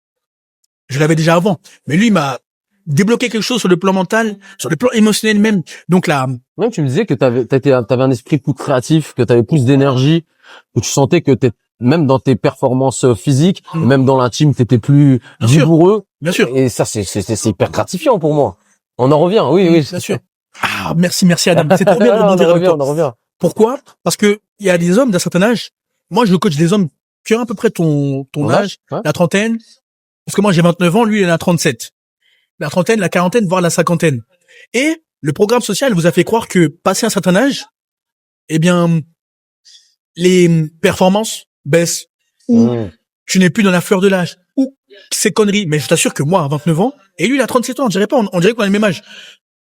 je l'avais déjà avant, mais lui, il m'a débloqué quelque chose sur le plan mental, sur le plan émotionnel même. Donc là, Même tu me disais que t'avais un esprit plus créatif, que t'avais plus d'énergie, que tu sentais que même dans tes performances physiques, même dans l'intime, t'étais plus Bien sûr. vigoureux. bien sûr, Et ça, c'est hyper gratifiant pour moi. On en revient, oui, oui. bien sûr. Ah, merci Adam. C'est trop bien de on en rebondir avec revient, toi. on en revient. Pourquoi? Parce que il y a des hommes d'un certain âge. Moi, je coach des hommes qui ont à peu près ton âge, Ouais. la trentaine. Parce que moi, j'ai 29 ans, lui, il en a 37. La trentaine, la quarantaine, voire la cinquantaine. Et le programme social vous a fait croire que, passé un certain âge, eh bien, les performances baissent, ou tu n'es plus dans la fleur de l'âge, ou ces conneries. Mais je t'assure que moi, à 29 ans, et lui, il a 37 ans, on dirait pas, on dirait qu'on a le même âge.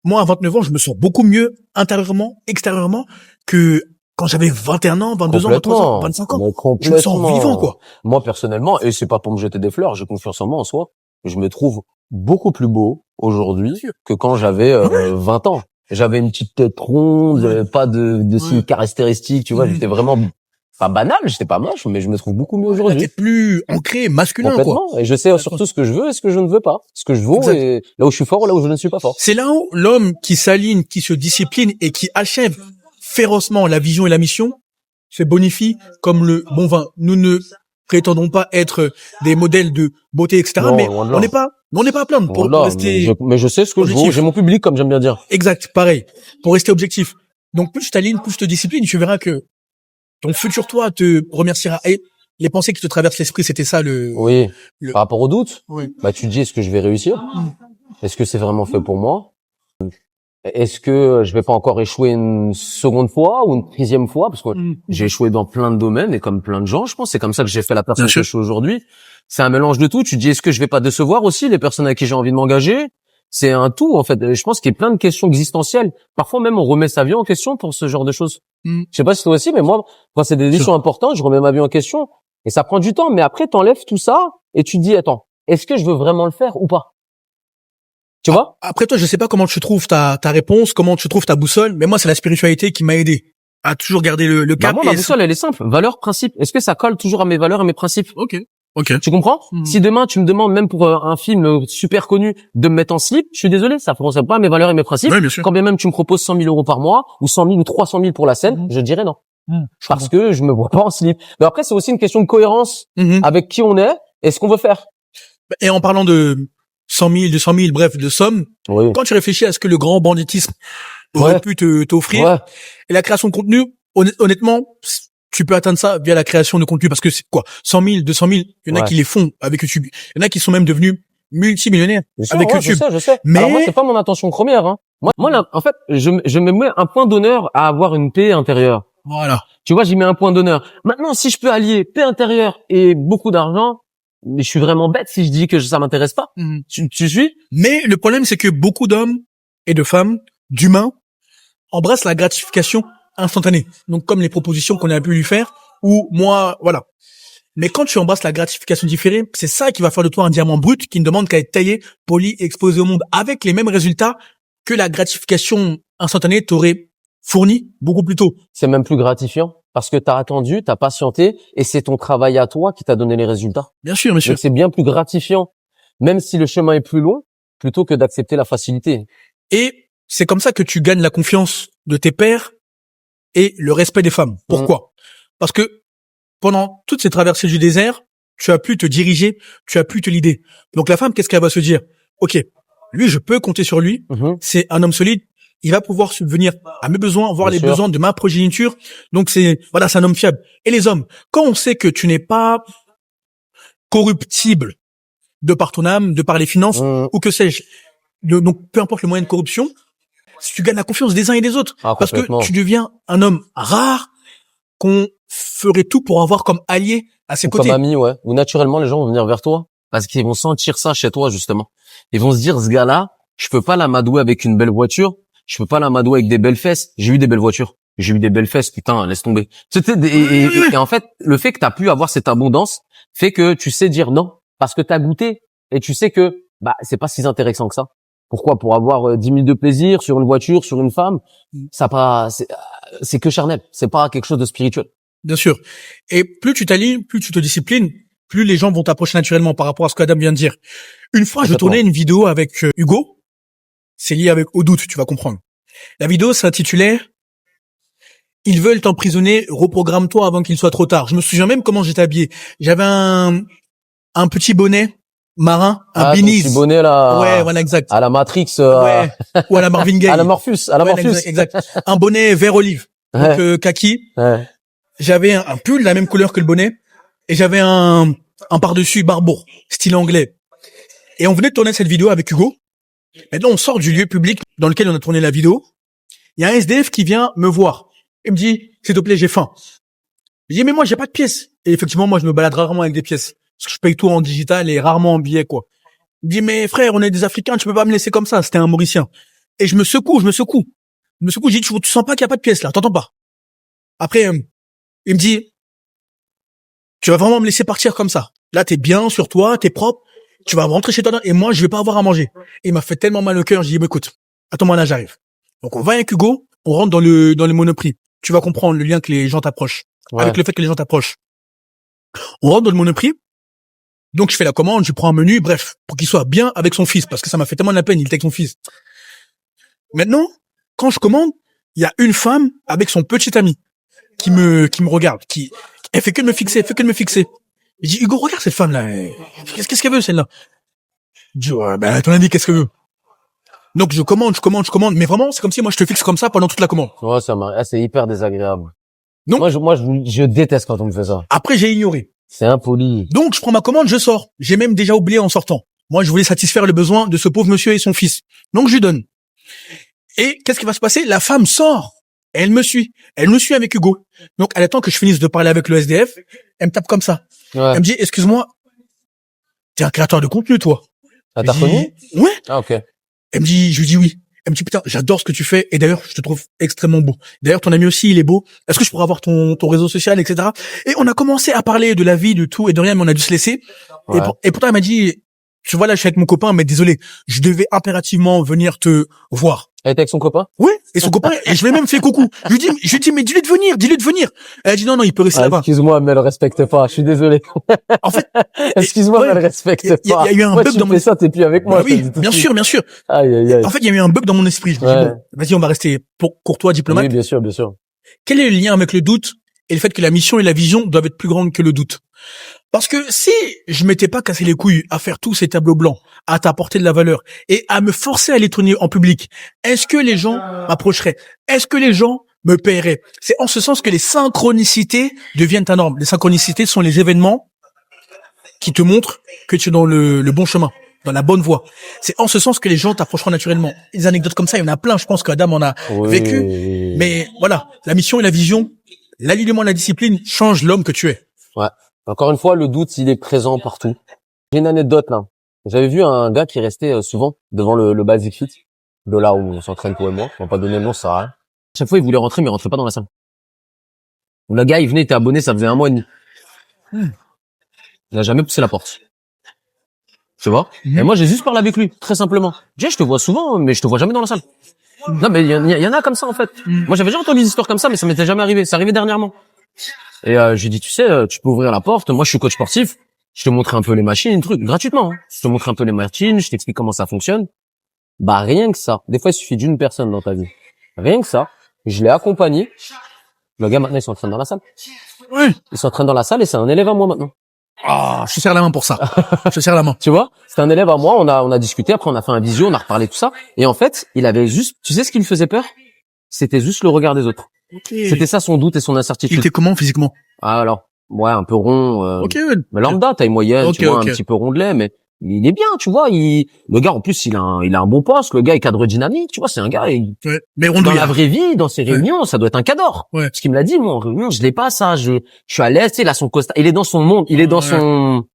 Moi, à 29 ans, je me sens beaucoup mieux intérieurement, extérieurement, que quand j'avais 21 ans, 22 ans, 23 ans, 25 ans. Mais Je me sens vivant, quoi. Moi, personnellement, et c'est pas pour me jeter des fleurs, j'ai confiance en moi, en soi. Je me trouve beaucoup plus beau aujourd'hui que quand j'avais 20 ans. J'avais une petite tête ronde, pas de signes caractéristiques, tu vois, j'étais vraiment pas banal, j'étais pas moche, mais je me trouve beaucoup mieux T'es aujourd'hui. plus ancré, masculin, quoi. Complètement. Et je sais surtout ce que je veux et ce que je ne veux pas. Ce que je vaux Exact. et là où je suis fort ou là où je ne suis pas fort. C'est là où l'homme qui s'aligne, qui se discipline et qui achève férocement la vision et la mission se bonifie comme le bon vin. Nous ne prétendons pas être des modèles de beauté, etc. Non, mais loin de là. on n'est pas à plaindre pour Voilà, rester mais je sais ce que je vaux, objectif. j'ai mon public comme j'aime bien dire. Exact, pareil. Pour rester objectif. Donc plus tu t'alignes, plus tu te disciplines, tu verras que ton futur toi te remerciera. Et les pensées qui te traversent l'esprit, c'était ça Oui. le- Par rapport au doute, Oui. bah tu te dis est-ce que je vais réussir? Est-ce que c'est vraiment fait pour moi? Est-ce que je vais pas encore échouer une seconde fois ou une trizième fois? Parce que j'ai échoué dans plein de domaines et comme plein de gens, je pense. C'est comme ça que j'ai fait la personne Bien sûr. que je suis aujourd'hui. C'est un mélange de tout. Tu te dis est-ce que je vais pas décevoir aussi les personnes avec qui j'ai envie de m'engager? C'est un tout, en fait. Je pense qu'il y a plein de questions existentielles. Parfois même, on remet sa vie en question pour ce genre de choses. Je sais pas si toi aussi, mais moi, quand c'est des décisions importantes, je remets ma vie en question. Et ça prend du temps. Mais après, t'enlèves tout ça et tu te dis, attends, est-ce que je veux vraiment le faire ou pas? Tu vois? Après toi, je sais pas comment tu trouves ta réponse, comment tu trouves ta boussole, mais moi, c'est la spiritualité qui m'a aidé à toujours garder le Bah cap. moi, ma boussole, elle est simple. Valeurs, principes. Est-ce que ça colle toujours à mes valeurs et mes principes? Ok. Tu comprends? Si demain, tu me demandes, même pour un film super connu, de me mettre en slip, je suis désolé, ça ne correspond pas à mes valeurs et mes principes. Ouais, bien sûr. Quand bien même tu me proposes 100 000 euros par mois, ou 100 000 ou 300 000 pour la scène, je dirais non. Parce que je me vois pas en slip. Mais après, c'est aussi une question de cohérence avec qui on est et ce qu'on veut faire. Et en parlant de 100 000, 200 000, bref, de sommes, Oui. quand tu réfléchis à ce que le grand banditisme aurait pu t'offrir, Ouais. et la création de contenu, honnêtement, tu peux atteindre ça via la création de contenu, parce que c'est quoi, 100 000, 200 000, il y en a qui les font avec YouTube. Il y en a qui sont même devenus multimillionnaires avec YouTube. Je sais. Mais Alors moi, c'est pas mon intention première. Hein. Moi, là, en fait, je me mets un point d'honneur à avoir une paix intérieure. voilà. Tu vois, j'y mets un point d'honneur. Maintenant, si je peux allier paix intérieure et beaucoup d'argent, mais je suis vraiment bête si je dis que ça m'intéresse pas. Tu suis? Mais le problème, c'est que beaucoup d'hommes et de femmes, d'humains, embrassent la gratification instantanée. Donc, comme les propositions qu'on a pu lui faire, ou moi, voilà. Mais quand tu embrasses la gratification différée, c'est ça qui va faire de toi un diamant brut qui ne demande qu'à être taillé, poli et exposé au monde avec les mêmes résultats que la gratification instantanée t'aurait fourni beaucoup plus tôt. C'est même plus gratifiant parce que t'as attendu, t'as patienté et c'est ton travail à toi qui t'a donné les résultats. Bien sûr, monsieur. Donc c'est bien plus gratifiant, même si le chemin est plus long, plutôt que d'accepter la facilité. Et c'est comme ça que tu gagnes la confiance de tes pairs et le respect des femmes. Pourquoi? Parce que pendant toutes ces traversées du désert, tu as pu te diriger, tu as pu te leader. Donc la femme, qu'est-ce qu'elle va se dire? Ok, lui, je peux compter sur lui. C'est un homme solide. Il va pouvoir subvenir à mes besoins, voir les besoins de ma progéniture. Donc c'est un homme fiable. Et les hommes, quand on sait que tu n'es pas corruptible de par ton âme, de par les finances, ou que sais-je, donc peu importe le moyen de corruption, si tu gagnes la confiance des uns et des autres. Ah, Parce que complètement. tu deviens un homme rare qu'on ferait tout pour avoir comme allié à ses Ou côtés. comme ami, ouais. Ou naturellement, les gens vont venir vers toi parce qu'ils vont sentir ça chez toi, justement. Ils vont se dire, ce gars-là, je peux pas l'amadouer avec une belle voiture. Je peux pas l'amadouer avec des belles fesses. J'ai eu des belles voitures. J'ai eu des belles fesses, putain, laisse tomber. Et en fait, le fait que tu as pu avoir cette abondance fait que tu sais dire non parce que tu as goûté et tu sais que bah c'est pas si intéressant que ça. Pourquoi? Pour avoir 10 minutes de plaisir sur une voiture, sur une femme, ça pas c'est que charnel, c'est pas quelque chose de spirituel. Bien sûr. Et plus tu t'alignes, plus tu te disciplines, plus les gens vont t'approcher naturellement par rapport à ce qu'Adam vient de dire. Une fois, je tournais une vidéo avec Hugo. C'est lié avec Au doute, tu vas comprendre. La vidéo s'intitulait « Ils veulent t'emprisonner, reprogramme-toi avant qu'il soit trop tard ». Je me souviens même comment j'étais habillé. J'avais un petit bonnet marin, un beanies. Petit bonnet là. Ouais, voilà, exact. À la Matrix. Ouais. Ou à la Marvin Gaye. À la Morpheus. À la Ouais, Morpheus. exact. Un bonnet vert olive. Ouais. Donc, kaki. Ouais. J'avais un pull de la même couleur que le bonnet. Et j'avais un par-dessus barbour, style anglais. Et on venait de tourner cette vidéo avec Hugo. Maintenant, on sort du lieu public dans lequel on a tourné la vidéo. Il y a un SDF qui vient me voir. Il me dit, s'il te plaît, j'ai faim. Je dis, mais moi, j'ai pas de pièces. Et effectivement, moi, je me balade rarement avec des pièces. Parce que je paye tout en digital et rarement en billets, quoi. Il me dit, mais frère, on est des Africains, tu peux pas me laisser comme ça. C'était un Mauricien. Et je me secoue. Je dis, tu sens pas qu'il y a pas de pièces, là. T'entends pas? Après, il me dit, tu vas vraiment me laisser partir comme ça. Là, t'es bien sur toi, t'es propre. Tu vas rentrer chez toi et moi, je vais pas avoir à manger. Et il m'a fait tellement mal au cœur. Je dis, mais écoute, attends-moi là, j'arrive. Donc, on va avec Hugo. On rentre dans le Monoprix. Tu vas comprendre le lien que les gens t'approchent. Ouais. Avec le fait que les gens t'approchent. On rentre dans le Monoprix. Donc, je fais la commande, je prends un menu, bref, pour qu'il soit bien avec son fils, parce que ça m'a fait tellement de la peine, il était avec son fils. Maintenant, quand je commande, il y a une femme avec son petit ami qui me regarde, elle fait que de me fixer, Je dis, Hugo, regarde cette femme-là. Qu'est-ce qu'elle veut, celle-là? Je dis, ouais, ben, à ton avis, qu'est-ce qu'elle veut? Donc, je commande. Mais vraiment, c'est comme si moi, je te fixe comme ça pendant toute la commande. Ouais, c'est hyper désagréable. Non. Moi, je déteste quand on me fait ça. Après, j'ai ignoré. C'est impoli. Donc, je prends ma commande, je sors. J'ai même déjà oublié en sortant. Moi, je voulais satisfaire le besoin de ce pauvre monsieur et son fils. Donc, je lui donne. Et qu'est-ce qui va se passer? La femme sort. Elle me suit. Elle nous suit avec Hugo. Donc, elle attend que je finisse de parler avec le SDF. Elle me tape comme ça. Ouais. Elle me dit, excuse-moi, t'es un créateur de contenu, toi. Ah, t'as Je dis, reconnu? ouais. Ah, ok. Elle me dit, je lui dis oui. Elle me dit, putain, j'adore ce que tu fais. Et d'ailleurs, je te trouve extrêmement beau. D'ailleurs, ton ami aussi, il est beau. Est-ce que je pourrais avoir ton réseau social, etc. Et on a commencé à parler de la vie, de tout et de rien, mais on a dû se laisser. Ouais. Et pourtant, elle m'a dit, tu vois, là, je suis avec mon copain, mais désolé, je devais impérativement venir te voir. Elle était avec son copain? Ouais. Et son copain, et je lui ai même fait coucou. Je lui dis, mais dis-lui de venir. Elle a dit, non, il peut rester là-bas. Excuse-moi, mais elle respecte pas. Je suis désolé. En fait, excuse-moi, ouais, mais elle respecte il y pas. a eu un Moi, bug tu dans me mon fais ça, t'es plus avec moi. Bah oui, bien sûr. Aïe, aïe, aïe. En fait, il y a eu un bug dans mon esprit. Je me dis, Ouais. bon, vas-y, on va rester courtois, diplomate. Oui, bien sûr, bien sûr. Quel est le lien avec le doute et le fait que la mission et la vision doivent être plus grandes que le doute? Parce que si je m'étais pas cassé les couilles à faire tous ces tableaux blancs, à t'apporter de la valeur et à me forcer à les tourner en public, est-ce que les gens m'approcheraient? Est-ce que les gens me paieraient? C'est en ce sens que les synchronicités deviennent ta norme. Les synchronicités sont les événements qui te montrent que tu es dans le bon chemin, dans la bonne voie. C'est en ce sens que les gens t'approcheront naturellement. Des anecdotes comme ça, il y en a plein. Je pense qu'Adam en a vécu. Mais voilà, la mission et la vision, l'alignement et la discipline changent l'homme que tu es. Ouais. Encore une fois, le doute, il est présent partout. J'ai une anecdote là. J'avais vu un gars qui restait souvent devant le Basic Fit, de là où on s'entraîne toi et moi. On va pas donner le nom, ça sert à rien. Chaque fois, il voulait rentrer, mais il rentrait pas dans la salle. Donc, le gars, il venait, il était abonné, ça faisait 1 mois et demi. Il n'a jamais poussé la porte. Tu vois? Et moi, j'ai juste parlé avec lui, très simplement. Je te vois souvent, mais je te vois jamais dans la salle. Non, mais il y en a comme ça, en fait. Moi, j'avais déjà entendu des histoires comme ça, mais ça m'était jamais arrivé. C'est arrivé dernièrement. Et j'ai dit, tu sais, tu peux ouvrir la porte. Moi, je suis coach sportif. Je te montre un peu les machines, trucs, gratuitement. Hein. Je te montre un peu les machines, je t'explique comment ça fonctionne. Bah, rien que ça. Des fois, il suffit d'une personne dans ta vie. Rien que ça. Je l'ai accompagné. Le gars, maintenant, il s'entraîne dans la salle. Ouais. Il s'entraîne dans la salle et c'est un élève à moi maintenant. Ah, je te serre la main pour ça. Je te serre la main. Tu vois? C'est un élève à moi. On a discuté. Après, on a fait un visio, on a reparlé tout ça. Et en fait, il avait juste, tu sais ce qui lui faisait peur? C'était juste le regard des autres. Okay. C'était ça son doute et son incertitude. Il était comment physiquement? Ah, alors, ouais, un peu rond. Ok. Mais lambda, taille moyenne, tu vois, un petit peu rondelet, mais il est bien, tu vois. Le gars, en plus, il a un bon poste. Le gars est cadre dynamique, tu vois. C'est un gars. Ouais. Mais Dans la rondouillard. vraie vie, dans ses réunions, ça doit être un cadre. Ouais. Ce qu'il me l'a dit, moi, en réunion, je l'ai pas, ça. Je suis à l'aise, tu sais, il a son costard. Il est dans son monde. Il est dans son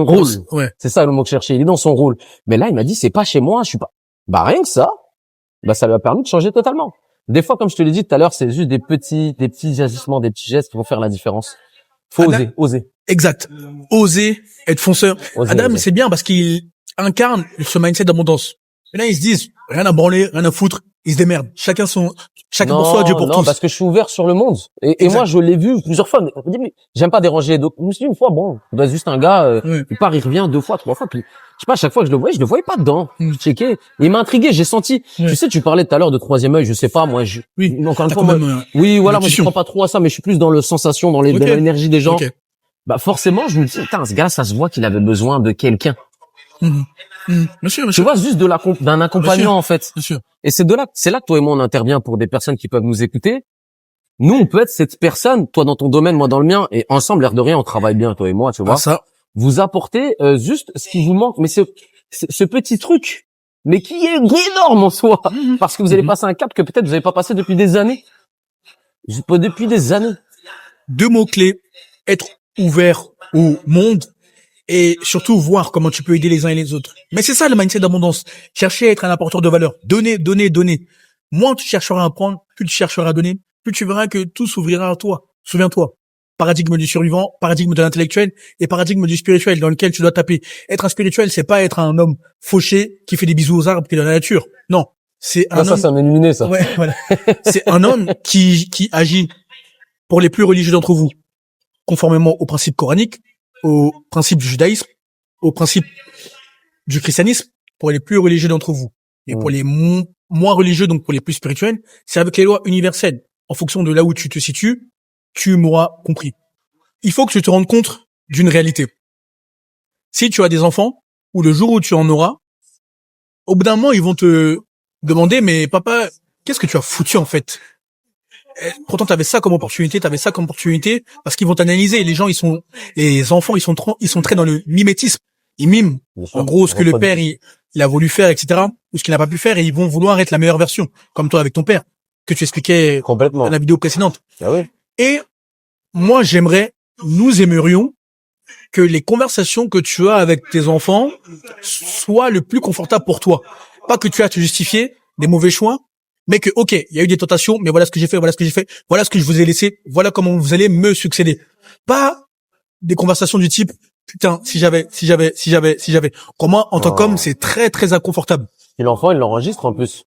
rôle. Ouais. C'est ça le mot que je cherchais. Il est dans son rôle. Mais là, il m'a dit, c'est pas chez moi, je suis pas. Bah, rien que ça, ça lui a permis de changer totalement. Des fois, comme je te l'ai dit tout à l'heure, c'est juste des petits agissements, des petits gestes qui vont faire la différence. Faut oser. Exact. Oser être fonceur. Adam, Oser. c'est bien parce qu'il incarne ce mindset d'abondance. Et là, ils se disent, rien à branler, rien à foutre, ils se démerdent. Chacun pour soi, Dieu pour tous. Non, parce que je suis ouvert sur le monde. Et moi, je l'ai vu plusieurs fois. Mais j'aime pas déranger. Donc, je me suis dit une fois, bon, il doit être juste un gars, il part, il revient 2 fois, 3 fois. Puis, je sais pas, à chaque fois que je le voyais pas dedans. Je checkais. Il m'a intrigué, j'ai senti. Tu sais, tu parlais tout à l'heure de troisième œil, je sais pas, moi, oui. Encore une fois, oui, voilà, moi, je crois pas trop à ça, mais je suis plus dans le sensation, dans l'énergie des gens. Bah, forcément, je me dis, putain, ce gars, ça se voit qu'il avait besoin de quelqu'un. Bien sûr. Tu vois, juste d'un accompagnant, en fait. Bien sûr. Et c'est là que toi et moi, on intervient pour des personnes qui peuvent nous écouter. Nous, on peut être cette personne, toi dans ton domaine, moi dans le mien, et ensemble, l'air de rien, on travaille bien, toi et moi, tu vois. Ça. Vous apportez juste ce qui vous manque, mais ce petit truc, mais qui est énorme en soi, parce que vous allez passer un cap que peut-être vous n'avez pas passé depuis des années. Depuis des années. 2 mots-clés, être ouvert au monde et surtout voir comment tu peux aider les uns et les autres. Mais c'est ça le mindset d'abondance. Chercher à être un apporteur de valeur. Donner. Moins tu chercheras à prendre, plus tu chercheras à donner, plus tu verras que tout s'ouvrira à toi. Souviens-toi. Paradigme du survivant, paradigme de l'intellectuel et paradigme du spirituel dans lequel tu dois taper. Être un spirituel, c'est pas être un homme fauché qui fait des bisous aux arbres qui est dans la nature. Non. C'est un homme. Ça, c'est un illuminé, ça. Ouais, voilà. C'est un homme qui agit pour les plus religieux d'entre vous, conformément aux principes coraniques, aux principes du judaïsme, aux principes du christianisme, pour les plus religieux d'entre vous. Et pour les moins religieux, donc pour les plus spirituels, c'est avec les lois universelles. En fonction de là où tu te situes, tu m'auras compris. Il faut que tu te rendes compte d'une réalité. Si tu as des enfants, ou le jour où tu en auras, au bout d'un moment, ils vont te demander, mais papa, qu'est-ce que tu as foutu en fait? Pourtant, t'avais ça comme opportunité, parce qu'ils vont t'analyser. Les enfants, ils sont très dans le mimétisme. Ils miment, en gros, ce que le père, il a voulu faire, etc., ou ce qu'il n'a pas pu faire, et ils vont vouloir être la meilleure version. Comme toi avec ton père, que tu expliquais complètement dans la vidéo précédente. Ah oui. Et moi, nous aimerions que les conversations que tu as avec tes enfants soient le plus confortable pour toi. Pas que tu as à te justifier des mauvais choix, mais que, ok, il y a eu des tentations, mais voilà ce que j'ai fait, voilà ce que je vous ai laissé, voilà comment vous allez me succéder. Pas des conversations du type, putain, si j'avais. Pour moi, en tant qu'homme, c'est très, très inconfortable. Et l'enfant, il l'enregistre en plus.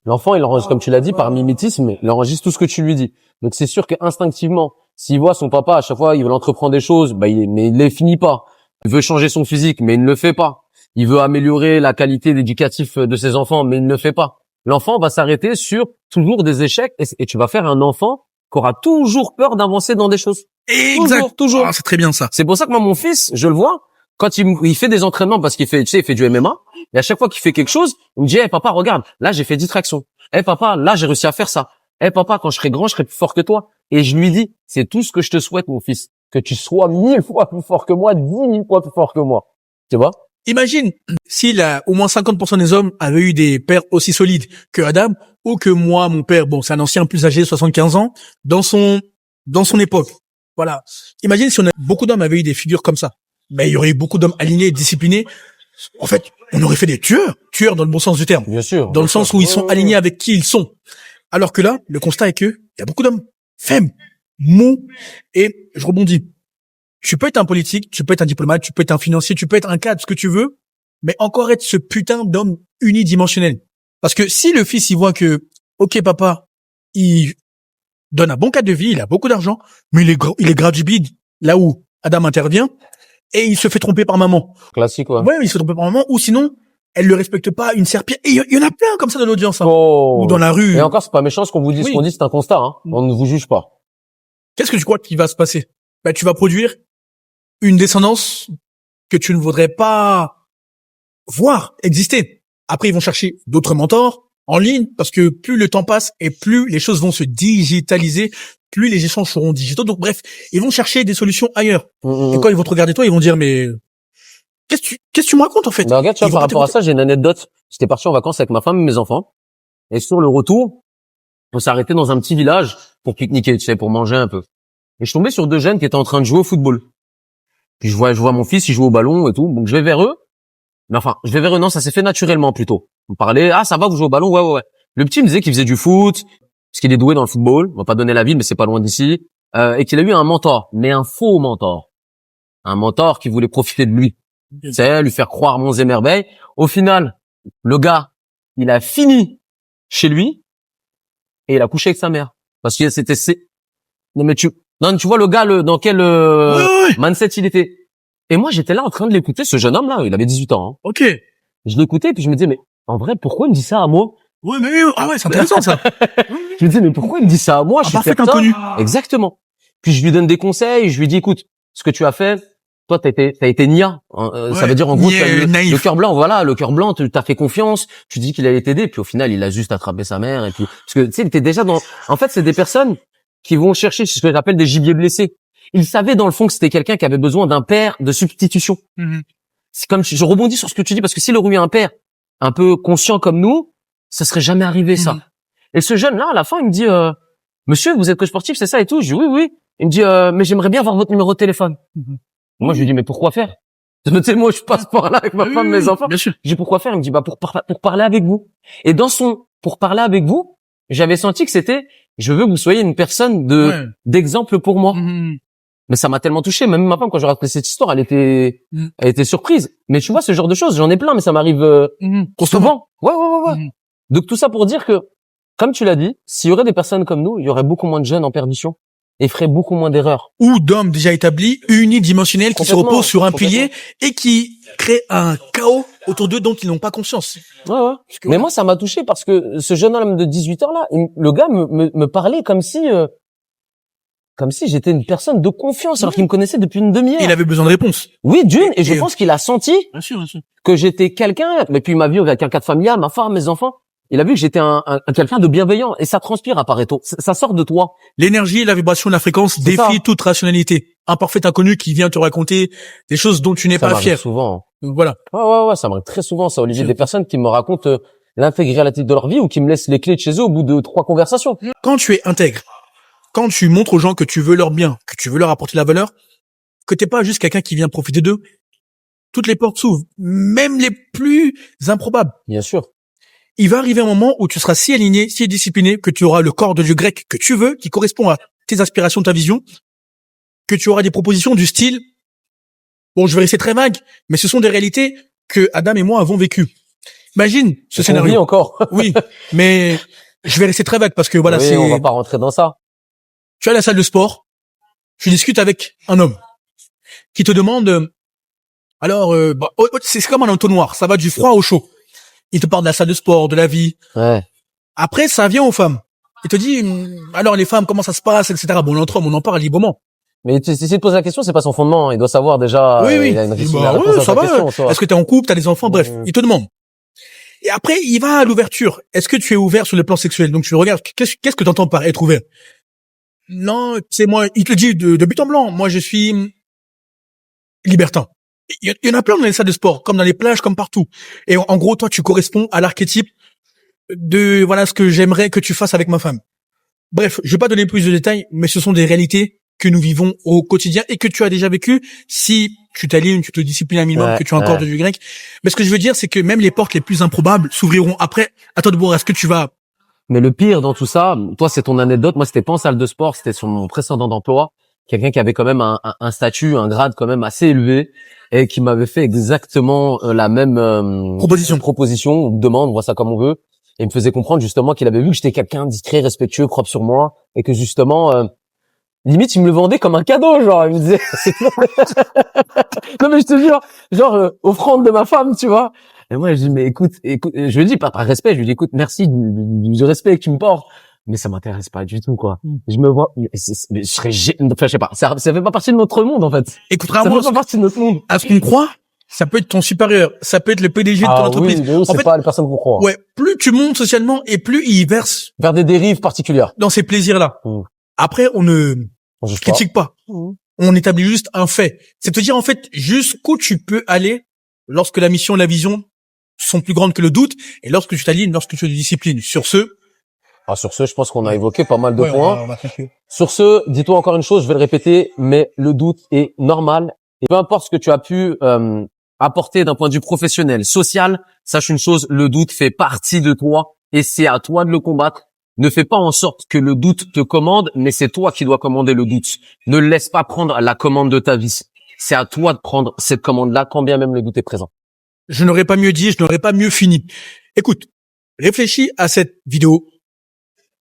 L'enfant, il enregistre, comme tu l'as dit, par mimétisme, il enregistre tout ce que tu lui dis. Donc c'est sûr qu'instinctivement, s'il voit son papa, à chaque fois, il veut entreprendre des choses, mais il les finit pas. Il veut changer son physique, mais il ne le fait pas. Il veut améliorer la qualité éducative de ses enfants, mais il ne le fait pas. L'enfant va s'arrêter sur toujours des échecs et tu vas faire un enfant qui aura toujours peur d'avancer dans des choses. Exact. Toujours. Ah, c'est très bien ça. C'est pour ça que moi, mon fils, je le vois, quand il fait des entraînements parce qu'il fait, tu sais, il fait du MMA, et à chaque fois qu'il fait quelque chose, il me dit, hey, papa, regarde, là, j'ai fait 10 tractions. Hey, papa, là, j'ai réussi à faire ça. Hey, papa, quand je serai grand, je serai plus fort que toi. Et je lui dis, c'est tout ce que je te souhaite, mon fils. Que tu sois 1000 fois plus fort que moi, 10 000 fois plus fort que moi. Tu vois? Imagine s'il a au moins 50% des hommes avaient eu des pères aussi solides que Adam, ou que moi, mon père, bon, c'est un ancien plus âgé, 75 ans, dans son époque. Voilà. Imagine si beaucoup d'hommes avaient eu des figures comme ça. Ben, il y aurait eu beaucoup d'hommes alignés, disciplinés. En fait, on aurait fait des tueurs dans le bon sens du terme. Bien sûr. Dans le sens où ils sont alignés avec qui ils sont. Alors que là, le constat est que il y a beaucoup d'hommes faibles, mous, et je rebondis. Tu peux être un politique, tu peux être un diplomate, tu peux être un financier, tu peux être un cadre, ce que tu veux, mais encore être ce putain d'homme unidimensionnel. Parce que si le fils, il voit que, ok, papa, il donne un bon cadre de vie, il a beaucoup d'argent, mais il est grave du bide, là où Adam intervient, et il se fait tromper par maman. Classique, ouais. Ouais, il se fait tromper par maman, ou sinon, elle le respecte pas, une serpillère. Et il y en a plein comme ça dans l'audience, hein. Oh. Ou dans la rue. Et encore, c'est pas méchant ce qu'on vous dit. Oui. Ce qu'on dit, c'est un constat, hein. On ne vous juge pas. Qu'est-ce que tu crois qu'il va se passer? Ben, tu vas produire une descendance que tu ne voudrais pas voir exister. Après, ils vont chercher d'autres mentors en ligne parce que plus le temps passe et plus les choses vont se digitaliser, plus les échanges seront digitaux. Donc bref, ils vont chercher des solutions ailleurs. Et quand ils vont te regarder toi, ils vont dire mais qu'est-ce que tu me racontes, en fait? Bah, regarde, tu vois, Ils vont par pas rapport à t'écouter. ça, j'ai une anecdote. J'étais parti en vacances avec ma femme et mes enfants. Et sur le retour, on s'est arrêté dans un petit village pour pique-niquer, tu sais, pour manger un peu. Et je tombais sur deux jeunes qui étaient en train de jouer au football. Puis je vois mon fils, il joue au ballon et tout. Donc je vais vers eux. Mais enfin, je vais vers eux, non, ça s'est fait naturellement plutôt. On parlait, ah, ça va, vous jouez au ballon? Ouais, ouais, ouais. Le petit me disait qu'il faisait du foot, parce qu'il est doué dans le football. On va pas donner la ville, mais c'est pas loin d'ici. Et qu'il a eu un mentor, mais un faux mentor. Un mentor qui voulait profiter de lui. Tu sais, lui faire croire monts et merveilles. Au final, le gars, il a fini chez lui et il a couché avec sa mère. Parce que non, mais tu vois le gars, dans quel Ouais, ouais. mindset il était. Et moi, j'étais là en train de l'écouter, ce jeune homme-là, il avait 18 ans. Hein. Ok. Je l'écoutais, puis je me disais, mais en vrai, pourquoi il me dit ça à moi? Ouais, mais, ah ouais, c'est intéressant, ça. Je me disais, mais pourquoi il me dit ça à moi? Un Je suis parfait personne. inconnu. Exactement. Puis je lui donne des conseils, je lui dis, écoute, ce que tu as fait, toi, t'as été nia. Hein, ça Ouais, veut dire, en gros, tu as niais, naïf. le cœur blanc, voilà, le cœur blanc, t'as fait confiance, tu dis qu'il allait t'aider, puis au final, il a juste attrapé sa mère, et puis, parce que, tu sais, il était déjà en fait, c'est des personnes qui vont chercher ce que j'appelle des gibiers blessés. Il savait dans le fond que c'était quelqu'un qui avait besoin d'un père de substitution. Mhm. C'est comme, je rebondis sur ce que tu dis, parce que s'il aurait eu un père un peu conscient comme nous, ça serait jamais arrivé, ça. Mhm. Et ce jeune-là, à la fin, il me dit, monsieur, vous êtes coach sportif, c'est ça et tout? Je dis, oui, oui. Il me dit, mais j'aimerais bien avoir votre numéro de téléphone. Mhm. Moi, je lui dis, mais pourquoi faire? Tu sais, moi, je passe par là avec ma femme, mes enfants. Bien sûr. Je dis, pourquoi faire? Il me dit, bah, pour parler avec vous. Et dans pour parler avec vous, j'avais senti que c'était, je veux que vous soyez une personne Ouais. d'exemple pour moi. Mhm. Mais ça m'a tellement touché. Même ma femme, quand je racontais cette histoire, elle Mm. était surprise. Mais tu vois, ce genre de choses, j'en ai plein, mais ça m'arrive Constamment. souvent. Ouais. Mhm. Donc tout ça pour dire que, comme tu l'as dit, s'il y aurait des personnes comme nous, il y aurait beaucoup moins de jeunes en perdition et ferait beaucoup moins d'erreurs. Ou d'hommes déjà établis, unidimensionnels, qui se Complètement, reposent sur un complètement. pilier et qui créent un chaos autour d'eux dont ils n'ont pas conscience. Ouais. Parce que, Mais ouais. moi, ça m'a touché parce que ce jeune homme de 18 ans là, le gars me parlait comme si j'étais une personne de confiance alors qu'il me connaissait depuis une demi-heure. Il avait besoin de réponses. Oui, d'une, et je Et- pense qu'il a senti Bien sûr, bien sûr. que j'étais quelqu'un, mais puis il m'a vu avec un cadre familial, ma femme, mes enfants. Il a vu que j'étais un quelqu'un de bienveillant et ça transpire à Pareto. Ça sort de toi. L'énergie, la vibration, la fréquence C'est défient ça. toute rationalité. Un parfait inconnu qui vient te raconter des choses dont tu n'es Ça pas m'arrive fier. souvent. Donc voilà. Ouais, ça m'arrive très souvent, ça, Olivier. C'est- Des personnes qui me racontent l'intégralité de leur vie ou qui me laissent les clés de chez eux au bout de 3 conversations. Quand tu es intègre, quand tu montres aux gens que tu veux leur bien, que tu veux leur apporter la valeur, que t'es pas juste quelqu'un qui vient profiter d'eux, toutes les portes s'ouvrent, même les plus improbables. Bien sûr. Il va arriver un moment où tu seras si aligné, si discipliné, que tu auras le corps de Dieu grec que tu veux, qui correspond à tes aspirations, ta vision, que tu auras des propositions du style, bon, je vais rester très vague, mais ce sont des réalités que Adam et moi avons vécues. Imagine ce On vit scénario. encore. Oui, mais je vais rester très vague parce que voilà, Oui, c'est, on va pas rentrer dans ça. tu es à la salle de sport, tu discutes avec un homme qui te demande, alors, c'est comme un entonnoir, ça va du froid au chaud. Il te parle de la salle de sport, de la vie. Ouais. Après, ça vient aux femmes. Il te dit, alors les femmes, comment ça se passe, etc. Bon, entre hommes, on en parle librement. Mais si tu poses la question, c'est pas son fondement. Hein. Il doit savoir déjà. Oui. Il a une Bah, la réponse ouais, à ça sa va. question. Ça va. Est-ce que t'es en couple, t'as des enfants, bref, il te demande. Et après, il va à l'ouverture. Est-ce que tu es ouvert sur le plan sexuel? Donc tu le regardes. Qu'est-ce que t'entends par être ouvert? Non, c'est moi. Il te le dit de but en blanc. Moi, je suis libertin. Il y en a plein dans les salles de sport, comme dans les plages, comme partout. Et en gros, toi, tu corresponds à l'archétype de voilà ce que j'aimerais que tu fasses avec ma femme. Bref, je vais pas donner plus de détails, mais ce sont des réalités que nous vivons au quotidien et que tu as déjà vécu si tu t'alignes, tu te disciplines un minimum, Ouais, que tu as un corps de Dieu grec. Mais ce que je veux dire, c'est que même les portes les plus improbables s'ouvriront après. À toi de voir, est-ce que tu vas... Mais le pire dans tout ça, toi, c'est ton anecdote. Moi, c'était pas en salle de sport, c'était sur mon précédent d'emploi. Quelqu'un qui avait quand même un statut, un grade quand même assez élevé et qui m'avait fait exactement la même proposition ou demande, on voit ça comme on veut. Et il me faisait comprendre justement qu'il avait vu que j'étais quelqu'un de discret, respectueux, propre sur moi et que justement, limite, il me le vendait comme un cadeau, genre, il me disait, non mais je te jure, genre, offrande de ma femme, tu vois. Et moi, je dis, mais écoute, je lui dis, par respect, je lui dis, écoute, merci du respect que tu me portes. Mais ça m'intéresse pas du tout, quoi. Je me vois, mais je serais, enfin, je sais pas, ça fait pas partie de notre monde, en fait. Écoute, Ça fait pas partie de notre monde. à ce qu'on croit, ça peut être ton supérieur, ça peut être le PDG de ton entreprise. Oui, mais nous, c'est En fait, pas les personnes qu'on croit. ouais, plus tu montes socialement et plus il verse Vers des dérives particulières. dans ces plaisirs-là. Mm. Après, on ne On juge pas. critique pas. On établit juste un fait. C'est te dire, en fait, jusqu'où tu peux aller lorsque la mission et la vision sont plus grandes que le doute et lorsque tu t'alignes, lorsque tu te disciplines. Sur ce, Sur ce, je pense qu'on a évoqué pas mal de ouais, points. on va conclure. Sur ce, dis-toi encore une chose, je vais le répéter, mais le doute est normal. Et peu importe ce que tu as pu apporter d'un point de vue professionnel, social, sache une chose, le doute fait partie de toi et c'est à toi de le combattre. Ne fais pas en sorte que le doute te commande, mais c'est toi qui dois commander le doute. Ne le laisse pas prendre la commande de ta vie. C'est à toi de prendre cette commande-là, quand bien même le doute est présent. Je n'aurais pas mieux dit, je n'aurais pas mieux fini. Écoute, réfléchis à cette vidéo,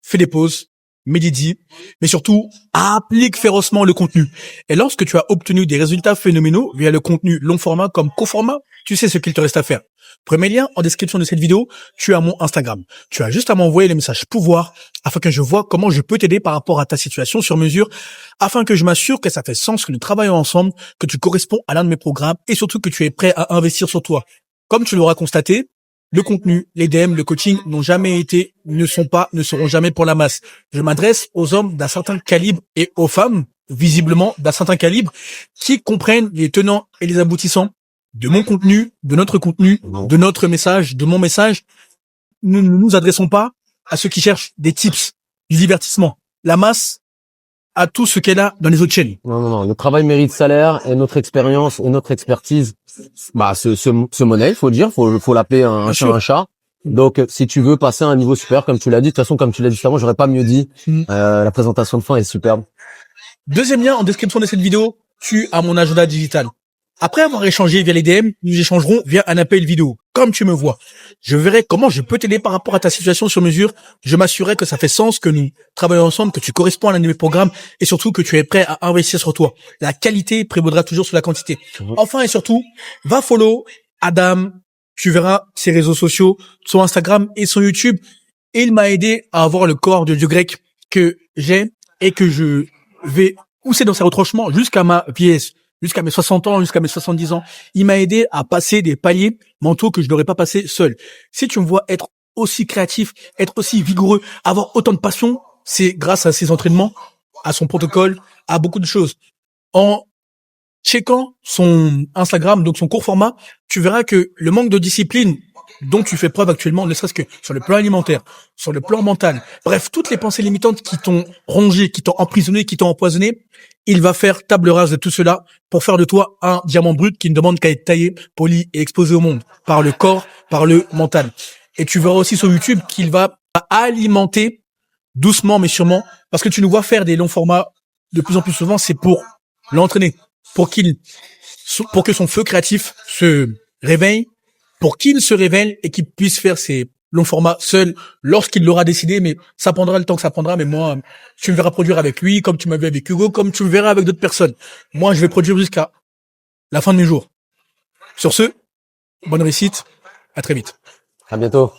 fais des pauses, médite, mais surtout, applique férocement le contenu. Et lorsque tu as obtenu des résultats phénoménaux via le contenu long format comme court format, tu sais ce qu'il te reste à faire. Premier lien en description de cette vidéo, tu as mon Instagram. Tu as juste à m'envoyer le message pouvoir afin que je vois comment je peux t'aider par rapport à ta situation sur mesure, afin que je m'assure que ça fait sens que nous travaillons ensemble, que tu corresponds à l'un de mes programmes et surtout que tu es prêt à investir sur toi. Comme tu l'auras constaté, le contenu, les DM, le coaching n'ont jamais été, ne seront jamais pour la masse. Je m'adresse aux hommes d'un certain calibre et aux femmes, visiblement d'un certain calibre, qui comprennent les tenants et les aboutissants de mon contenu, de notre contenu, de notre message, de mon message. Nous ne nous adressons pas à ceux qui cherchent des tips, du divertissement. La masse a tout ce qu'elle a dans les autres chaînes. Non. Le travail mérite salaire et notre expérience et notre expertise, se monnaie, il faut le dire, faut l'appeler un chat un chat. Donc, si tu veux passer à un niveau supérieur, comme tu l'as dit, de toute façon, comme tu l'as dit juste avant, j'aurais pas mieux dit. La présentation de fin est superbe. Deuxième lien en description de cette vidéo, tu as mon agenda digital. Après avoir échangé via les DM, nous échangerons via un appel vidéo. Comme tu me vois, je verrai comment je peux t'aider par rapport à ta situation sur mesure. Je m'assurerai que ça fait sens, que nous travaillons ensemble, que tu corresponds à l'un de mes programmes et surtout que tu es prêt à investir sur toi. La qualité prévaudra toujours sur la quantité. Enfin et surtout, va follow Adam. Tu verras ses réseaux sociaux, son Instagram et son YouTube. Et il m'a aidé à avoir le corps de dieu grec que j'ai et que je vais pousser dans ses retranchements jusqu'à ma vieillesse. Jusqu'à mes 60 ans, jusqu'à mes 70 ans. Il m'a aidé à passer des paliers mentaux que je n'aurais pas passé seul. Si tu me vois être aussi créatif, être aussi vigoureux, avoir autant de passion, c'est grâce à ses entraînements, à son protocole, à beaucoup de choses. En checkant son Instagram, donc son court format, tu verras que le manque de discipline dont tu fais preuve actuellement, ne serait-ce que sur le plan alimentaire, sur le plan mental, bref, toutes les pensées limitantes qui t'ont rongé, qui t'ont emprisonné, qui t'ont empoisonné, il va faire table rase de tout cela pour faire de toi un diamant brut qui ne demande qu'à être taillé, poli et exposé au monde par le corps, par le mental. Et tu verras aussi sur YouTube qu'il va alimenter doucement mais sûrement, parce que tu nous vois faire des longs formats de plus en plus souvent, c'est pour l'entraîner, pour que son feu créatif se réveille, pour qu'il se révèle et qu'il puisse faire ses longs formats seul lorsqu'il l'aura décidé, mais ça prendra le temps que ça prendra, mais moi, tu me verras produire avec lui, comme tu m'as vu avec Hugo, comme tu me verras avec d'autres personnes. Moi, je vais produire jusqu'à la fin de mes jours. Sur ce, bonne réussite, à très vite. À bientôt.